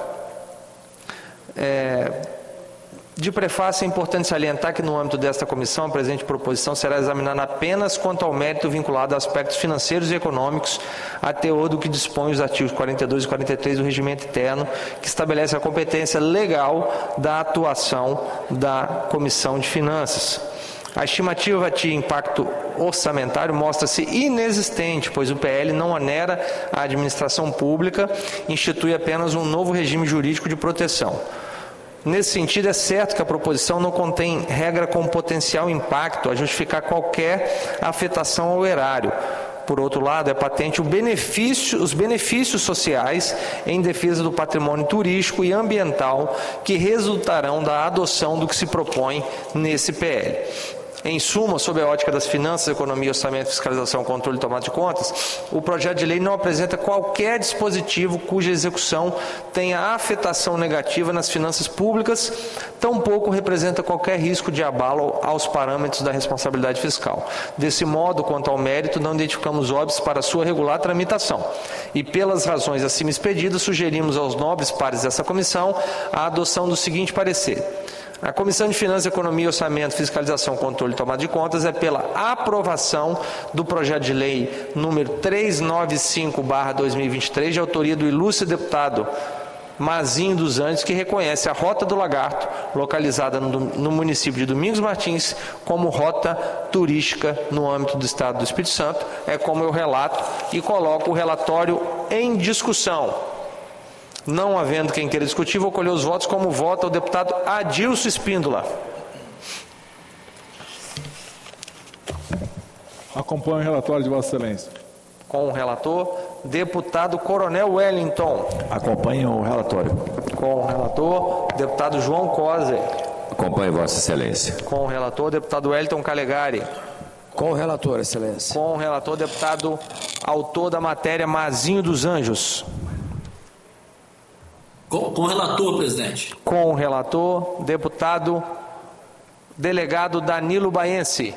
De prefácio, é importante salientar que no âmbito desta comissão, a presente proposição será examinada apenas quanto ao mérito vinculado a aspectos financeiros e econômicos, a teor do que dispõe os artigos 42 e 43 do regimento interno, que estabelece a competência legal da atuação da Comissão de Finanças. A estimativa de impacto orçamentário mostra-se inexistente, pois o PL não onera a administração pública, institui apenas um novo regime jurídico de proteção. Nesse sentido, é certo que a proposição não contém regra com potencial impacto a justificar qualquer afetação ao erário. Por outro lado, é patente os benefícios sociais em defesa do patrimônio turístico e ambiental que resultarão da adoção do que se propõe nesse PL. Em suma, sob a ótica das finanças, economia, orçamento, fiscalização, controle e tomada de contas, o projeto de lei não apresenta qualquer dispositivo cuja execução tenha afetação negativa nas finanças públicas, tampouco representa qualquer risco de abalo aos parâmetros da responsabilidade fiscal. Desse modo, quanto ao mérito, não identificamos óbices para sua regular tramitação. E pelas razões acima expedidas, sugerimos aos nobres pares dessa comissão a adoção do seguinte parecer. A Comissão de Finanças, Economia, Orçamento, Fiscalização, Controle e Tomada de Contas é pela aprovação do projeto de lei número 395/2023, de autoria do ilustre deputado Mazinho dos Anjos, que reconhece a Rota do Lagarto, localizada no município de Domingos Martins, como rota turística no âmbito do Estado do Espírito Santo. É como eu relato e coloco o relatório em discussão. Não havendo quem queira discutir, vou colher os votos como vota o deputado Adilson Espíndola. Acompanho o relatório de Vossa Excelência. Com o relator, deputado Coronel Wellington. Acompanho o relatório. Com o relator, deputado João Coser. Acompanho Vossa Excelência. Com o relator, deputado Wellington Calegari. Com o relator, Excelência. Com o relator, deputado autor da matéria Mazinho dos Anjos. Com o relator, presidente. Com o relator, deputado delegado Danilo Baense.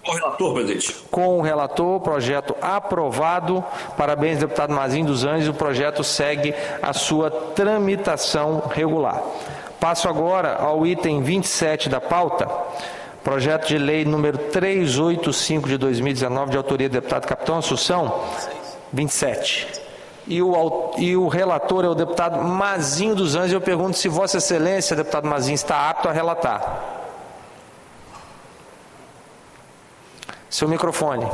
Com o relator, presidente. Com o relator, projeto aprovado. Parabéns, deputado Mazinho dos Anjos. O projeto segue a sua tramitação regular. Passo agora ao item 27 da pauta. Projeto de lei número 385 de 2019, de autoria do deputado Capitão Assunção. 27. E o relator é o deputado Mazinho dos Anjos. Eu pergunto se Vossa Excelência, deputado Mazinho, está apto a relatar. Seu microfone.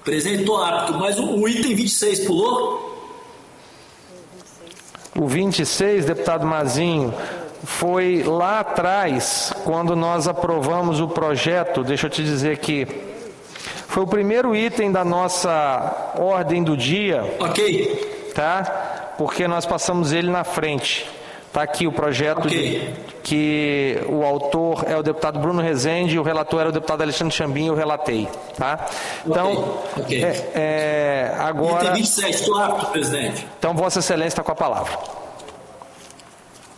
Presidente, estou apto, mas o item 26 pulou? O 26, deputado Mazinho, foi lá atrás, quando nós aprovamos o projeto, deixa eu te dizer aqui, foi o primeiro item da nossa ordem do dia. Ok. Tá? Porque nós passamos ele na frente. Está aqui o projeto que o autor é o deputado Bruno Rezende e o relator era o deputado Alexandre Chambim, eu relatei. Tá? Então, agora... Item 27, estou apto, presidente. Então, Vossa Excelência está com a palavra.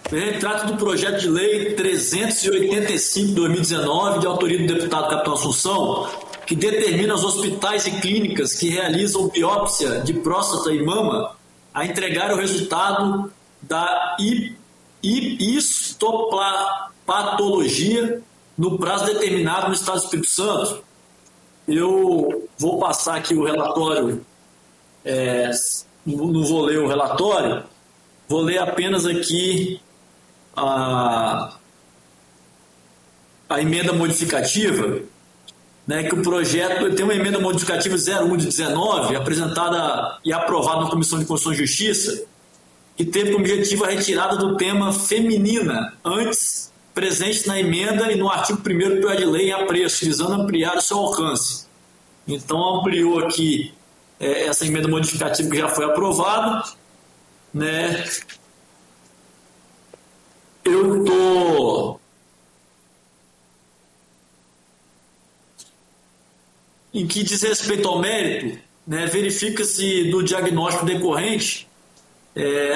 Presidente, trata do projeto de lei 385 de 2019, de autoria do deputado Capitão Assunção, que determina aos hospitais e clínicas que realizam biópsia de próstata e mama a entregar o resultado da histopatologia no prazo determinado no Estado do Espírito Santo. Eu vou passar aqui o relatório, não vou ler o relatório, vou ler apenas aqui a emenda modificativa, né, que o projeto tem uma emenda modificativa 01 de 19, apresentada e aprovada na Comissão de Constituição e Justiça, que teve como objetivo a retirada do tema feminina, antes presente na emenda e no artigo 1º do projeto de lei em apreço, visando ampliar o seu alcance. Então, ampliou aqui essa emenda modificativa que já foi aprovada, né? Eu estou... Em que diz respeito ao mérito, né, verifica-se do diagnóstico decorrente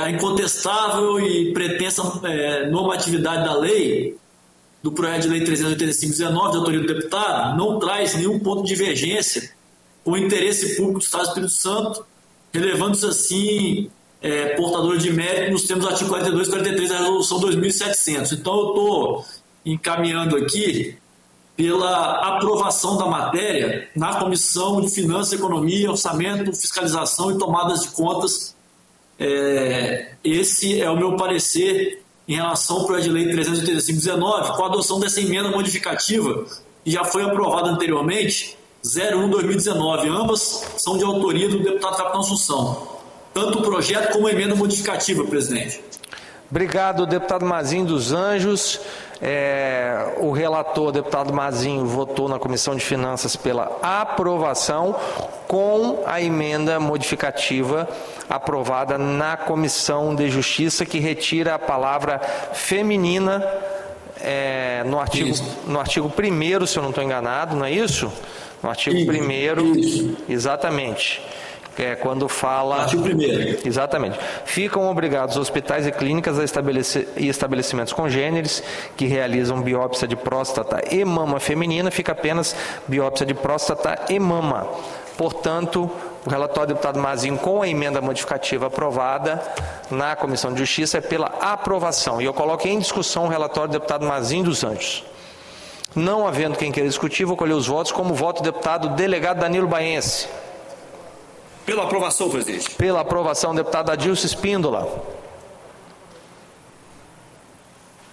a incontestável e pretensa normatividade da lei, do projeto de lei 385/19, de autoria do deputado, não traz nenhum ponto de divergência com o interesse público do Estado do Espírito Santo, relevando-se assim portador de mérito nos termos do artigo 42 e 43 da Resolução 2700. Então, eu estou encaminhando aqui pela aprovação da matéria na Comissão de Finanças, Economia, Orçamento, Fiscalização e Tomadas de Contas. Esse é o meu parecer em relação ao projeto de lei 385/19, com a adoção dessa emenda modificativa, que já foi aprovada anteriormente, 01/2019. Ambas são de autoria do deputado Capitão Assunção. Tanto o projeto como a emenda modificativa, presidente. Obrigado, deputado Mazinho dos Anjos. O relator, deputado Mazinho, votou na Comissão de Finanças pela aprovação com a emenda modificativa aprovada na Comissão de Justiça, que retira a palavra feminina no artigo 1º, se eu não estou enganado, não é isso? No artigo 1º, exatamente. Quando fala... Artigo 1º. Exatamente. Ficam obrigados hospitais e clínicas e estabelecimentos congêneres que realizam biópsia de próstata e mama feminina, fica apenas biópsia de próstata e mama. Portanto, o relatório do deputado Mazinho, com a emenda modificativa aprovada na Comissão de Justiça, é pela aprovação. E eu coloco em discussão o relatório do deputado Mazinho dos Anjos. Não havendo quem queira discutir, vou colher os votos, como voto do deputado delegado Danilo Baense. Pela aprovação, presidente. Pela aprovação, deputado Adilson Espíndola.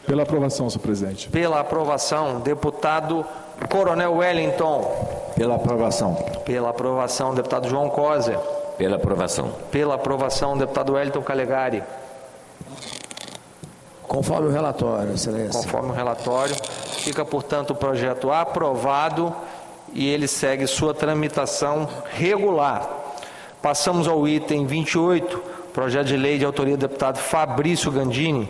Pela aprovação, senhor presidente. Pela aprovação, deputado Coronel Wellington. Pela aprovação. Pela aprovação, deputado João Coser. Pela aprovação. Pela aprovação, deputado Wellington Calegari. Conforme o relatório, excelência. Conforme o relatório, fica, portanto, o projeto aprovado e ele segue sua tramitação regular. Passamos ao item 28, projeto de lei de autoria do deputado Fabrício Gandini,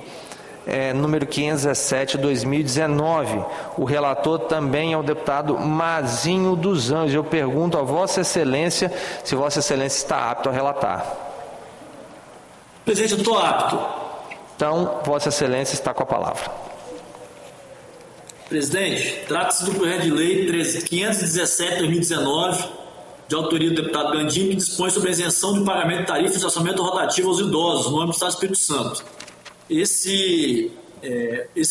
número 517/2019. O relator também é o deputado Mazinho dos Anjos. Eu pergunto a Vossa Excelência se Vossa Excelência está apto a relatar. Presidente, eu estou apto. Então, Vossa Excelência está com a palavra. Presidente, trata-se do projeto de lei 517/2019, de autoria do deputado Gandini, que dispõe sobre a isenção de pagamento de tarifa de orçamento rotativo aos idosos no âmbito do Estado do Espírito Santo. Esse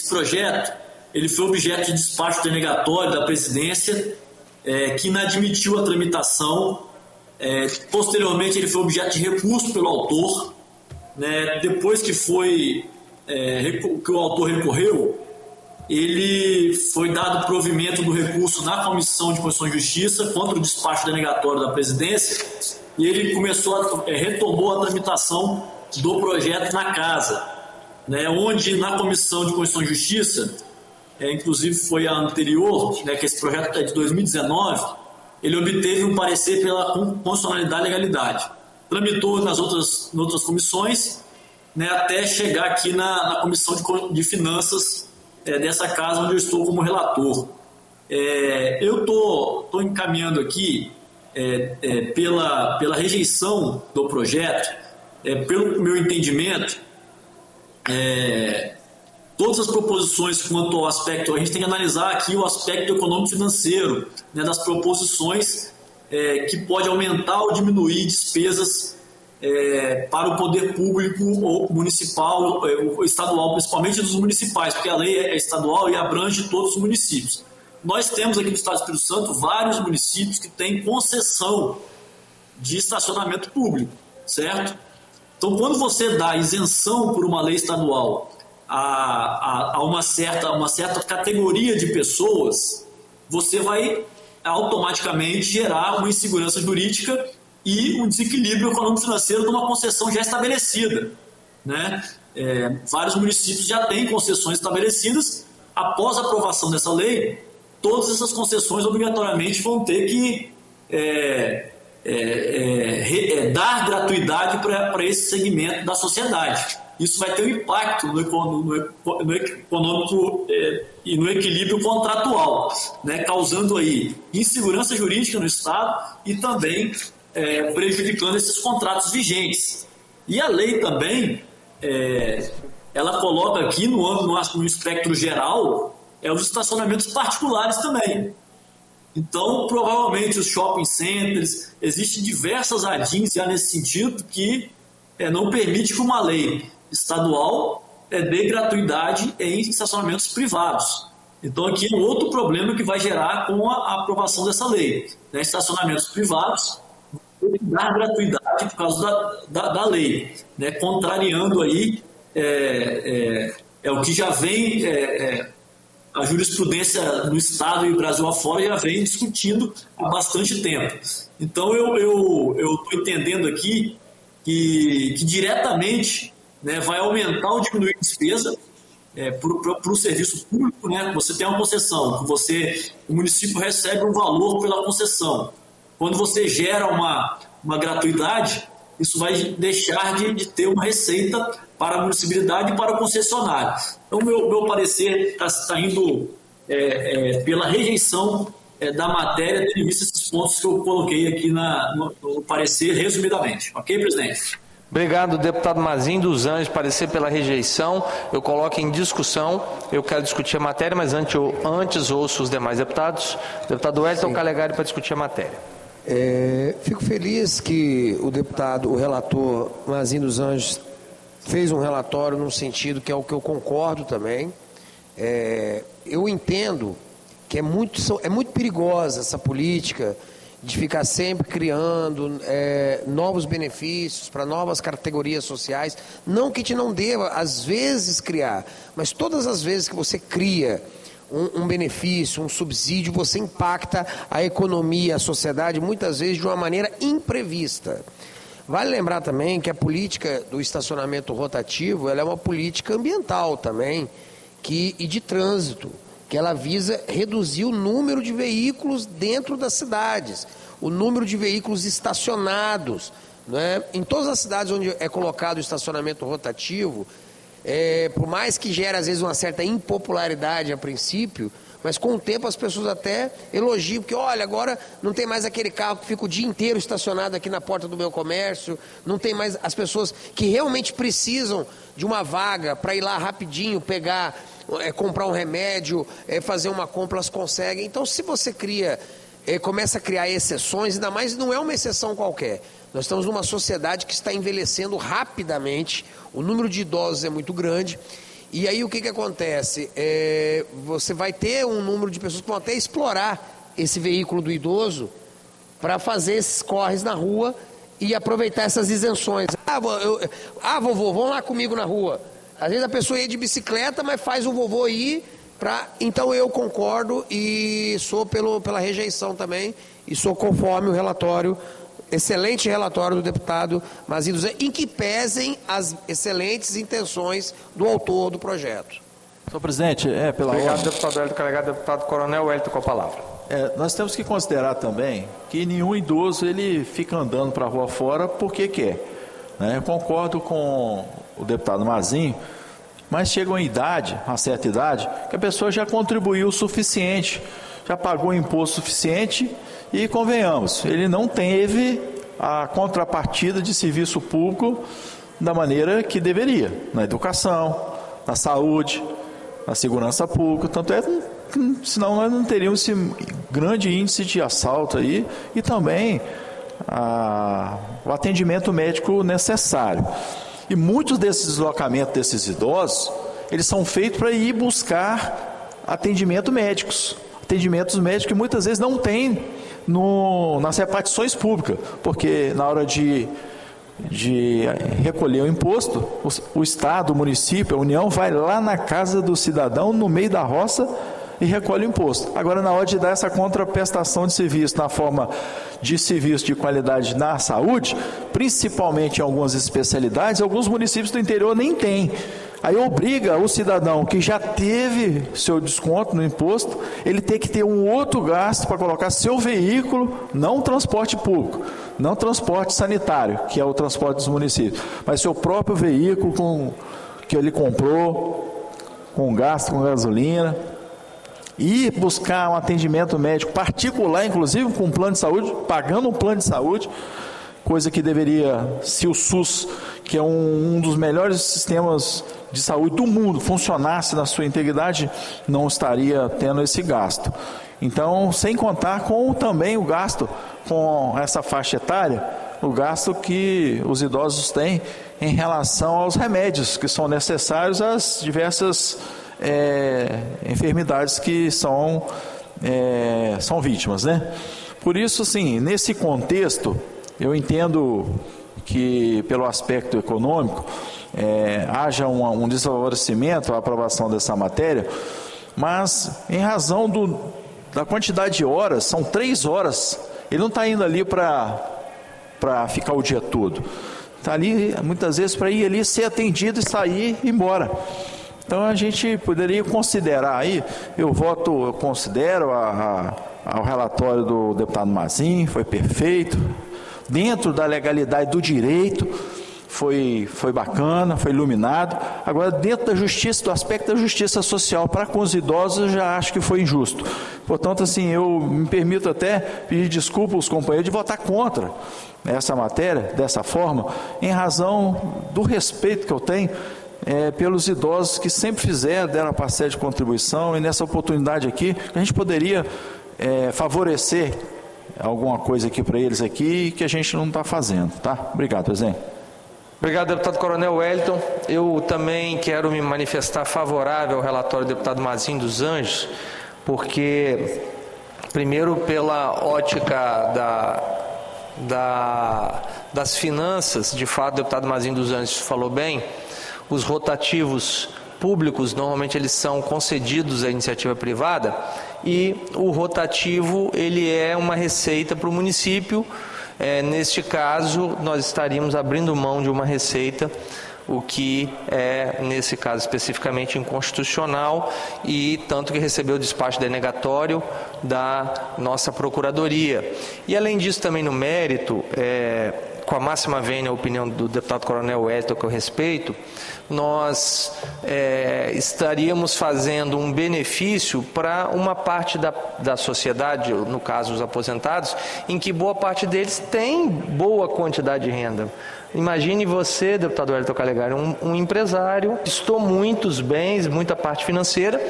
projeto ele foi objeto de despacho denegatório da presidência, que inadmitiu a tramitação. Posteriormente, ele foi objeto de recurso pelo autor. Depois que o autor recorreu, ele foi dado provimento do recurso na Comissão de Constituição e Justiça contra o despacho denegatório da presidência e ele retomou a tramitação do projeto na casa, onde na Comissão de Constituição e Justiça, inclusive foi a anterior, que esse projeto é de 2019, ele obteve um parecer pela constitucionalidade e legalidade. Tramitou nas outras comissões, até chegar aqui na Comissão de Finanças dessa casa, onde eu estou como relator. Eu estou encaminhando aqui pela rejeição do projeto, pelo meu entendimento, todas as proposições quanto ao aspecto, a gente tem que analisar aqui o aspecto econômico-financeiro das proposições, que pode aumentar ou diminuir despesas para o poder público ou municipal, ou estadual, principalmente dos municipais, porque a lei é estadual e abrange todos os municípios. Nós temos aqui no Estado do Espírito Santo vários municípios que têm concessão de estacionamento público, certo? Então, quando você dá isenção por uma lei estadual a uma certa categoria de pessoas, você vai automaticamente gerar uma insegurança jurídica e um desequilíbrio econômico-financeiro de uma concessão já estabelecida, né? Vários municípios já têm concessões estabelecidas. Após a aprovação dessa lei, todas essas concessões obrigatoriamente vão ter que dar gratuidade para esse segmento da sociedade. Isso vai ter um impacto no econômico e no equilíbrio contratual, né, causando aí insegurança jurídica no Estado e também prejudicando esses contratos vigentes. E a lei também, ela coloca aqui no espectro geral os estacionamentos particulares também. Então, provavelmente os shopping centers, existem diversas ADINs já nesse sentido que não permite que uma lei estadual dê gratuidade em estacionamentos privados. Então, aqui é um outro problema que vai gerar com a aprovação dessa lei, né? Estacionamentos privados dar gratuidade por causa da lei, né? Contrariando aí o que já vem a jurisprudência no Estado e Brasil afora já vem discutindo há bastante tempo. Então, eu estou entendendo aqui que diretamente, né, vai aumentar ou diminuir a despesa para o serviço público, né? Você tem uma concessão, o município recebe um valor pela concessão. Quando você gera uma gratuidade, isso vai deixar de ter uma receita para a municipalidade e para o concessionário. Então, meu parecer está indo pela rejeição da matéria, tendo visto esses pontos que eu coloquei aqui no parecer, resumidamente. Ok, presidente? Obrigado, deputado Mazinho dos Anjos, parecer pela rejeição. Eu coloco em discussão, eu quero discutir a matéria, mas antes ouço os demais deputados. Deputado Wellington Calegari para discutir a matéria. Fico feliz que o relator Mazinho dos Anjos fez um relatório num sentido que é o que eu concordo também. Eu entendo que é muito perigosa essa política de ficar sempre criando novos benefícios para novas categorias sociais. Não que te não deva, às vezes, criar, mas todas as vezes que você cria um benefício, um subsídio, você impacta a economia, a sociedade, muitas vezes de uma maneira imprevista. Vale lembrar também que a política do estacionamento rotativo ela é uma política ambiental também e de trânsito, que ela visa reduzir o número de veículos dentro das cidades, o número de veículos estacionados, né? Em todas as cidades onde é colocado o estacionamento rotativo, por mais que gere às vezes uma certa impopularidade a princípio, mas com o tempo as pessoas até elogiam, porque olha, agora não tem mais aquele carro que fica o dia inteiro estacionado aqui na porta do meu comércio, não tem mais as pessoas que realmente precisam de uma vaga para ir lá rapidinho, pegar, comprar um remédio, fazer uma compra, elas conseguem. Então, se você começa a criar exceções, ainda mais não é uma exceção qualquer. Nós estamos numa sociedade que está envelhecendo rapidamente, o número de idosos é muito grande, e aí o que acontece? Você vai ter um número de pessoas que vão até explorar esse veículo do idoso para fazer esses corres na rua e aproveitar essas isenções. Vovô, vão lá comigo na rua. Às vezes a pessoa ia de bicicleta, mas faz o vovô ir para... Então eu concordo e sou pela rejeição também, e sou conforme o relatório, excelente relatório do deputado Mazinho dos Anjos, em que pesem as excelentes intenções do autor do projeto. Senhor presidente, pela Obrigado, ordem. deputado Wellington Calegari, deputado Coronel Wellington com a palavra. Nós temos que considerar também que nenhum idoso ele fica andando para a rua fora porque quer, né? Eu concordo com o deputado Mazinho, mas chega uma certa idade, que a pessoa já contribuiu o suficiente, já pagou o imposto suficiente e, convenhamos, ele não teve a contrapartida de serviço público da maneira que deveria, na educação, na saúde, na segurança pública, tanto é que senão nós não teríamos esse grande índice de assalto aí e também o atendimento médico necessário. E muitos desses deslocamentos desses idosos, eles são feitos para ir buscar atendimentos médicos que muitas vezes não tem nas repartições públicas, porque na hora de recolher o imposto, o Estado, o município, a União vai lá na casa do cidadão, no meio da roça, e recolhe o imposto. Agora, na hora de dar essa contraprestação de serviço, na forma de serviço de qualidade na saúde, principalmente em algumas especialidades, alguns municípios do interior nem têm. Aí obriga o cidadão que já teve seu desconto no imposto, ele tem que ter um outro gasto para colocar seu veículo, não transporte público, não transporte sanitário, que é o transporte dos municípios, mas seu próprio veículo que ele comprou, com gasto com gasolina, e buscar um atendimento médico particular, inclusive com um plano de saúde, pagando um plano de saúde, coisa que deveria, se o SUS, que é um dos melhores sistemas de saúde do mundo, funcionasse na sua integridade, não estaria tendo esse gasto. Então, sem contar com também o gasto com essa faixa etária, o gasto que os idosos têm em relação aos remédios que são necessários às diversas enfermidades que são vítimas, né? Por isso, assim, nesse contexto, eu entendo que, pelo aspecto econômico, haja um desfavorecimento à aprovação dessa matéria, mas em razão da quantidade de horas, são 3 horas, ele não está indo ali para ficar o dia todo, está ali muitas vezes para ir ali ser atendido e sair e ir embora. Então a gente poderia considerar aí, eu considero ao relatório do deputado Mazinho, foi perfeito, dentro da legalidade do direito, foi bacana, foi iluminado. Agora, dentro da justiça, do aspecto da justiça social para com os idosos, eu já acho que foi injusto. Portanto, assim, eu me permito até pedir desculpa aos companheiros de votar contra essa matéria, dessa forma, em razão do respeito que eu tenho pelos idosos que sempre deram a parcela de contribuição, e nessa oportunidade aqui, a gente poderia favorecer alguma coisa aqui para eles aqui que a gente não está fazendo, tá? Obrigado, presidente. Obrigado, deputado Coronel Wellington. Eu também quero me manifestar favorável ao relatório do deputado Mazinho dos Anjos, porque, primeiro, pela ótica das finanças, de fato, o deputado Mazinho dos Anjos falou bem, os rotativos públicos, normalmente eles são concedidos à iniciativa privada, e o rotativo, ele é uma receita para o município. Neste caso, nós estaríamos abrindo mão de uma receita, o que nesse caso especificamente, inconstitucional, e tanto que recebeu o despacho denegatório da nossa Procuradoria. E além disso, também no mérito, com a máxima vênia a opinião do deputado Coronel Wellington, que eu respeito, nós estaríamos fazendo um benefício para uma parte da sociedade, no caso os aposentados, em que boa parte deles tem boa quantidade de renda. Imagine você, deputado Wellington Calegari, um empresário, gestou muitos bens, muita parte financeira,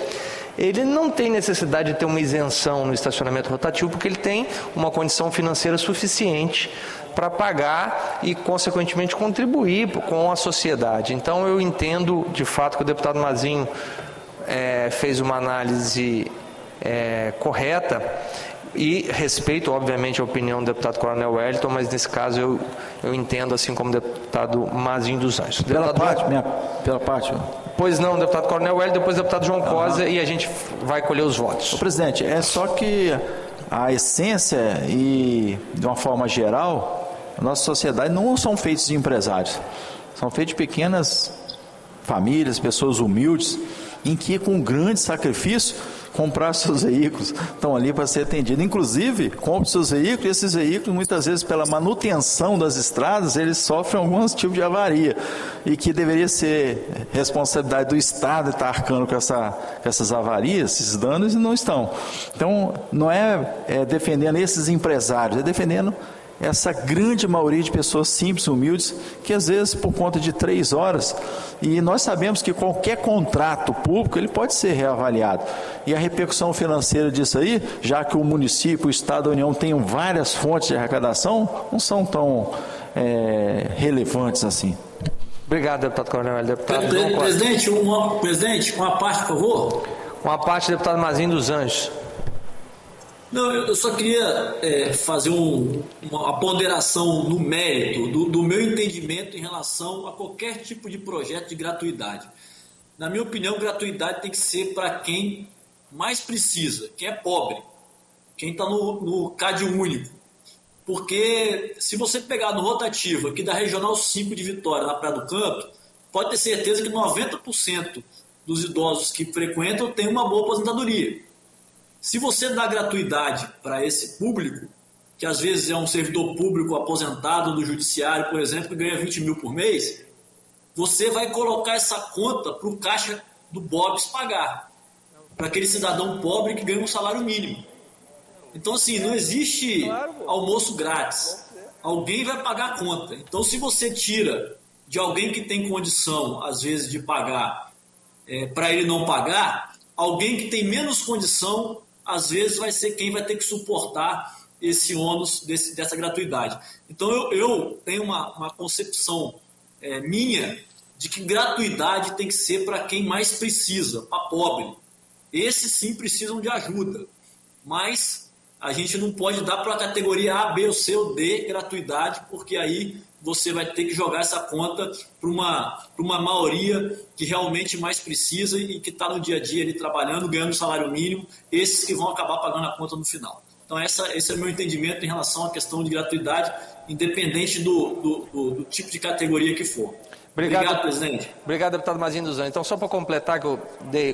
ele não tem necessidade de ter uma isenção no estacionamento rotativo, porque ele tem uma condição financeira suficiente para pagar e, consequentemente, contribuir com a sociedade. Então, eu entendo, de fato, que o deputado Mazinho fez uma análise correta, e respeito, obviamente, a opinião do deputado Coronel Wellington, mas, nesse caso, eu entendo assim como o deputado Mazinho dos Anjos. Pela parte. Pois não, deputado Coronel Wellington, depois o deputado João Cosa, e a gente vai colher os votos. Presidente, é só que a essência e, de uma forma geral, a nossa sociedade não são feitos de empresários, são feitos de pequenas famílias, pessoas humildes, em que, com grande sacrifício, comprar seus veículos, estão ali para ser atendidos. Inclusive, compram seus veículos, e esses veículos, muitas vezes, pela manutenção das estradas, eles sofrem algum tipo de avaria, e que deveria ser responsabilidade do Estado estar arcando com essas avarias, esses danos, e não estão. Então, não é defendendo esses empresários, é defendendo essa grande maioria de pessoas simples, humildes, que às vezes por conta de 3 horas, e nós sabemos que qualquer contrato público ele pode ser reavaliado. E a repercussão financeira disso aí, já que o município, o Estado, a União têm várias fontes de arrecadação, não são tão relevantes assim. Obrigado, deputado Coronel. Deputado Presidente, uma parte, por favor. Uma parte, deputado Mazinho dos Anjos. Não, eu só queria fazer uma ponderação no mérito do meu entendimento em relação a qualquer tipo de projeto de gratuidade. Na minha opinião, gratuidade tem que ser para quem mais precisa, quem é pobre, quem está no CAD único. Porque se você pegar no rotativo aqui da Regional 5 de Vitória, na Praia do Canto, pode ter certeza que 90% dos idosos que frequentam têm uma boa aposentadoria. Se você dá gratuidade para esse público, que às vezes é um servidor público aposentado do judiciário, por exemplo, que ganha 20 mil por mês, você vai colocar essa conta para o caixa do BOPS pagar, para aquele cidadão pobre que ganha um salário mínimo. Então, assim, não existe almoço grátis. Alguém vai pagar a conta. Então, se você tira de alguém que tem condição, às vezes, de pagar, para ele não pagar, alguém que tem menos condição, às vezes vai ser quem vai ter que suportar esse ônus dessa gratuidade. Então eu tenho uma concepção minha de que gratuidade tem que ser para quem mais precisa, para pobre. Esses sim precisam de ajuda, mas a gente não pode dar para a categoria A, B, ou C ou D gratuidade, porque aí você vai ter que jogar essa conta para uma maioria que realmente mais precisa e que está no dia a dia ali trabalhando, ganhando salário mínimo, esses que vão acabar pagando a conta no final. Então esse é o meu entendimento em relação à questão de gratuidade, independente do tipo de categoria que for. Obrigado, presidente. Obrigado, deputado Mazinho dos Anjos. Então, só para completar, que eu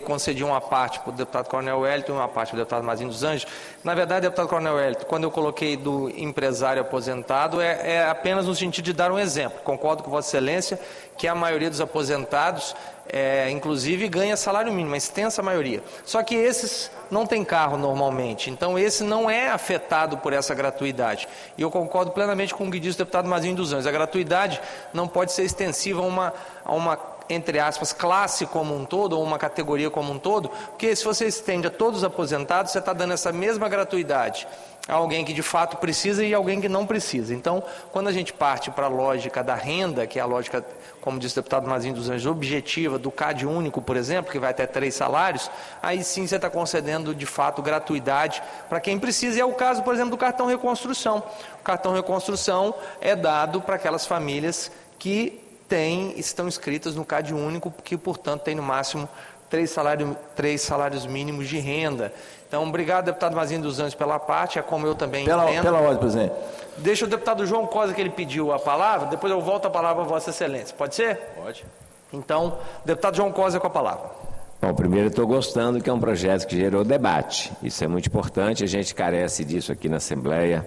concedi uma parte para o deputado Coronel Wellington e uma parte para o deputado Mazinho dos Anjos. Na verdade, deputado Coronel Wellington, quando eu coloquei do empresário aposentado, é apenas no sentido de dar um exemplo. Concordo com Vossa Excelência que a maioria dos aposentados, inclusive, ganha salário mínimo, uma extensa maioria. Só que esses não têm carro normalmente, então esse não é afetado por essa gratuidade. E eu concordo plenamente com o que disse o deputado Mazinho dos Anjos. A gratuidade não pode ser extensiva a uma, entre aspas, classe como um todo, ou uma categoria como um todo, porque se você estende a todos os aposentados, você está dando essa mesma gratuidade a alguém que de fato precisa e alguém que não precisa. Então, quando a gente parte para a lógica da renda, que é a lógica, como disse o deputado Mazinho dos Anjos, objetiva do CAD único, por exemplo, que vai até 3 salários, aí sim você está concedendo de fato gratuidade para quem precisa. E é o caso, por exemplo, do cartão reconstrução. O cartão reconstrução é dado para aquelas famílias que estão inscritas no CAD único, que portanto tem no máximo 3 salários mínimos de renda. Então, obrigado, deputado Mazinho dos Anjos, pela parte, como eu também entendo. Pela ordem, presidente. Deixa o deputado João Cosa, que ele pediu a palavra, depois eu volto a palavra a Vossa Excelência. Pode ser? Pode. Então, deputado João Cosa com a palavra. Bom, primeiro eu estou gostando que é um projeto que gerou debate. Isso é muito importante, a gente carece disso aqui na Assembleia.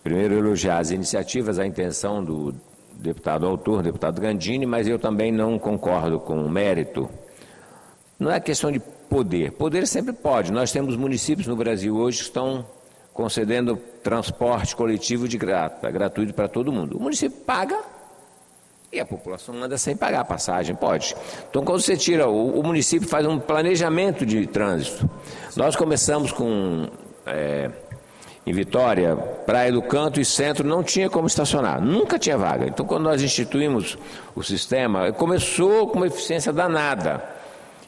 Primeiro, elogiar as iniciativas, a intenção do deputado autor, deputado Gandini, mas eu também não concordo com o mérito. Não é questão de poder. Poder sempre pode. Nós temos municípios no Brasil hoje que estão concedendo transporte coletivo gratuito para todo mundo. O município paga e a população anda sem pagar a passagem, pode. Então, quando você tira, o município faz um planejamento de trânsito. Nós começamos em Vitória, Praia do Canto e Centro, não tinha como estacionar, nunca tinha vaga. Então, quando nós instituímos o sistema, começou com uma eficiência danada.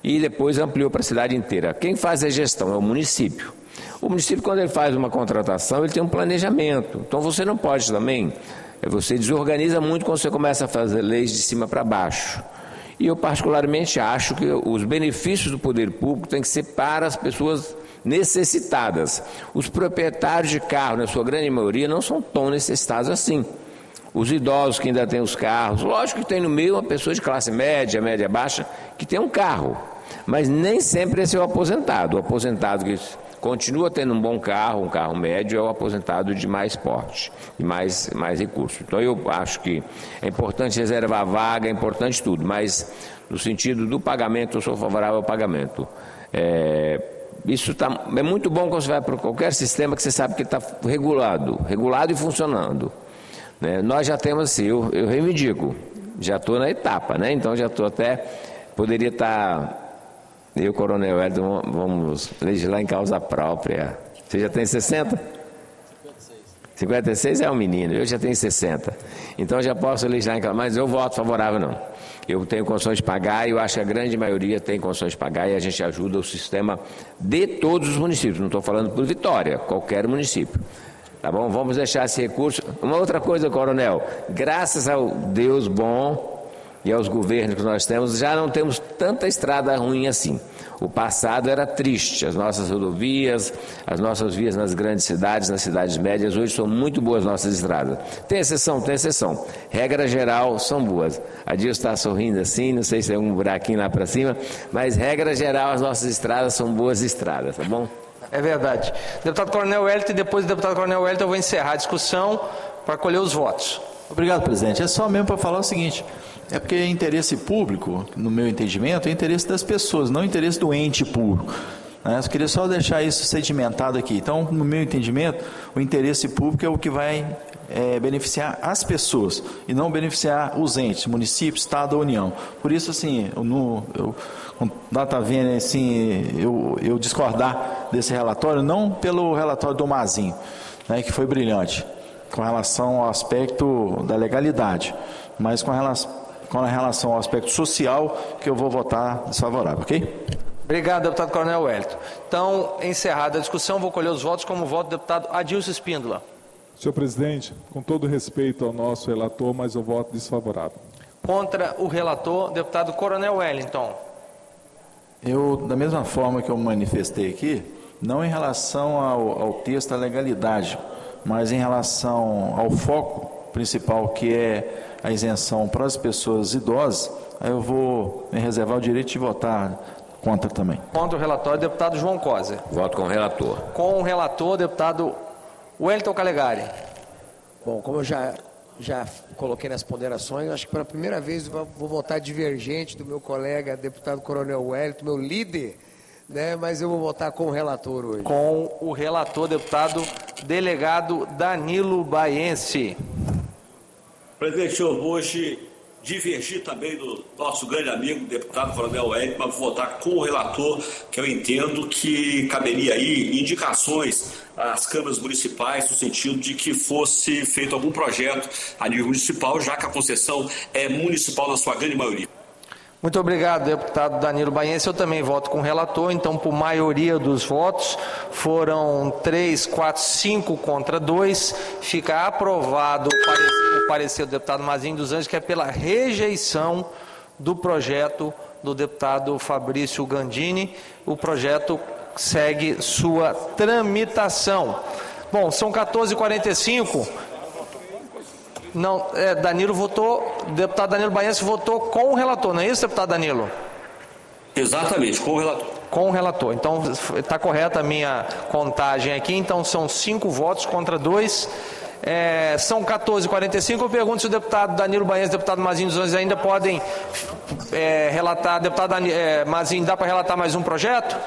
E depois ampliou para a cidade inteira. Quem faz a gestão é o município. O município, quando ele faz uma contratação, ele tem um planejamento. Então você não pode também, você desorganiza muito quando você começa a fazer leis de cima para baixo. E eu particularmente acho que os benefícios do poder público têm que ser para as pessoas necessitadas. Os proprietários de carro, na sua grande maioria, não são tão necessitados assim. Os idosos que ainda têm os carros, lógico que tem no meio uma pessoa de classe média, média baixa, que tem um carro, mas nem sempre esse é o aposentado. O aposentado que continua tendo um bom carro, um carro médio, é o aposentado de mais porte e mais recurso. Então eu acho que é importante reservar vaga, é importante tudo, mas no sentido do pagamento, eu sou favorável ao pagamento. Isso é muito bom quando você vai para qualquer sistema que você sabe que está regulado e funcionando. Né? Nós já temos assim, eu reivindico, já estou na etapa, né? Então já estou poderia estar, eu e o Coronel Wellington vamos legislar em causa própria. Você já tem 60? 56 é um menino, eu já tenho 60. Então já posso legislar em causa, mas eu voto favorável não. Eu tenho condições de pagar e eu acho que a grande maioria tem condições de pagar e a gente ajuda o sistema de todos os municípios. Não estou falando por Vitória, qualquer município. Tá bom? Vamos deixar esse recurso. Uma outra coisa, Coronel, graças ao Deus bom e aos governos que nós temos, já não temos tanta estrada ruim assim. O passado era triste, as nossas rodovias, as nossas vias nas grandes cidades, nas cidades médias, hoje são muito boas nossas estradas. Tem exceção. Regra geral, são boas. A Dilma está sorrindo assim, não sei se é um buraquinho lá para cima, mas regra geral, as nossas estradas são boas estradas, tá bom? É verdade. Deputado Coronel Wellington, e depois do deputado Coronel Wellington eu vou encerrar a discussão para colher os votos. Obrigado, presidente. É só mesmo para falar o seguinte, é porque é interesse público, no meu entendimento, é interesse das pessoas, não é interesse do ente público. Né? Eu queria só deixar isso sedimentado aqui. Então, no meu entendimento, o interesse público é o que vai beneficiar as pessoas e não beneficiar os entes, município, Estado ou União. Por isso, assim, com data vênia, assim, eu discordar desse relatório, não pelo relatório do Mazinho, né, que foi brilhante, com relação ao aspecto da legalidade, mas com relação ao aspecto social, que eu vou votar desfavorável, ok? Obrigado, deputado Coronel Wellington. Então, encerrada a discussão, vou colher os votos como voto do deputado Adilson Espíndola. Senhor presidente, com todo respeito ao nosso relator, mas eu voto desfavorável. Contra o relator, deputado Coronel Wellington. Eu, da mesma forma que eu manifestei aqui, não em relação ao texto da legalidade, mas em relação ao foco principal, que é a isenção para as pessoas idosas, aí eu vou me reservar o direito de votar contra também. Contra o relatório, deputado João Coser. Voto com o relator. Com o relator, deputado Wellington Calegari. Bom, como eu já coloquei nas ponderações, acho que pela primeira vez vou votar divergente do meu colega deputado Coronel Wellington, meu líder, né? Mas eu vou votar com o relator hoje. Com o relator, deputado delegado Danilo Baiense. Presidente, eu vou hoje divergir também do nosso grande amigo, deputado Coronel Wellington, mas vou votar com o relator, que eu entendo que caberia aí indicações às câmaras municipais, no sentido de que fosse feito algum projeto a nível municipal, já que a concessão é municipal na sua grande maioria. Muito obrigado, deputado Danilo Baiense. Eu também voto com o relator, então, por maioria dos votos, foram 3, 4, 5 contra 2. Fica aprovado o parecer do deputado Mazinho dos Anjos, que é pela rejeição do projeto do deputado Fabrício Gandini. O projeto segue sua tramitação. Bom, são 14h45. Não, Danilo votou, o deputado Danilo Baiense votou com o relator, não é isso, deputado Danilo? Exatamente, com o relator. Com o relator. Então, está correta a minha contagem aqui. Então, são 5 votos contra 2. São 14h45. Eu pergunto se o deputado Danilo Baiense e o deputado Mazinho dos Anjos ainda podem relatar. Deputado Mazinho, dá para relatar mais um projeto?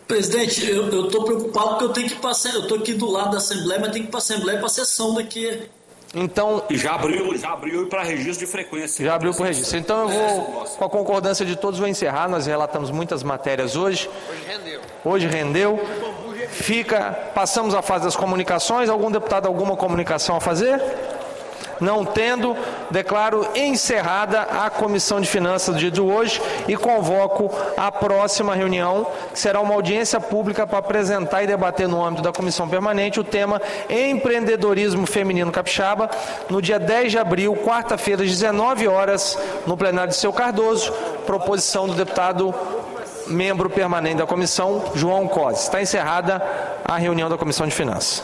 Presidente, eu estou preocupado porque eu tenho que passar. Eu estou aqui do lado da Assembleia, mas tenho que ir para a Assembleia para a sessão daqui. Então, e já abriu para registro de frequência. Já abriu para o registro. Então eu vou, com a concordância de todos, vou encerrar. Nós relatamos muitas matérias hoje. Hoje rendeu. Passamos à fase das comunicações. Algum deputado, alguma comunicação a fazer? Não tendo, declaro encerrada a Comissão de Finanças do dia de hoje e convoco a próxima reunião, que será uma audiência pública para apresentar e debater no âmbito da Comissão Permanente o tema Empreendedorismo Feminino Capixaba, no dia 10 de abril, quarta-feira, às 19 horas, no plenário de Seu Cardoso, proposição do deputado membro permanente da comissão, João Coser. Está encerrada a reunião da Comissão de Finanças.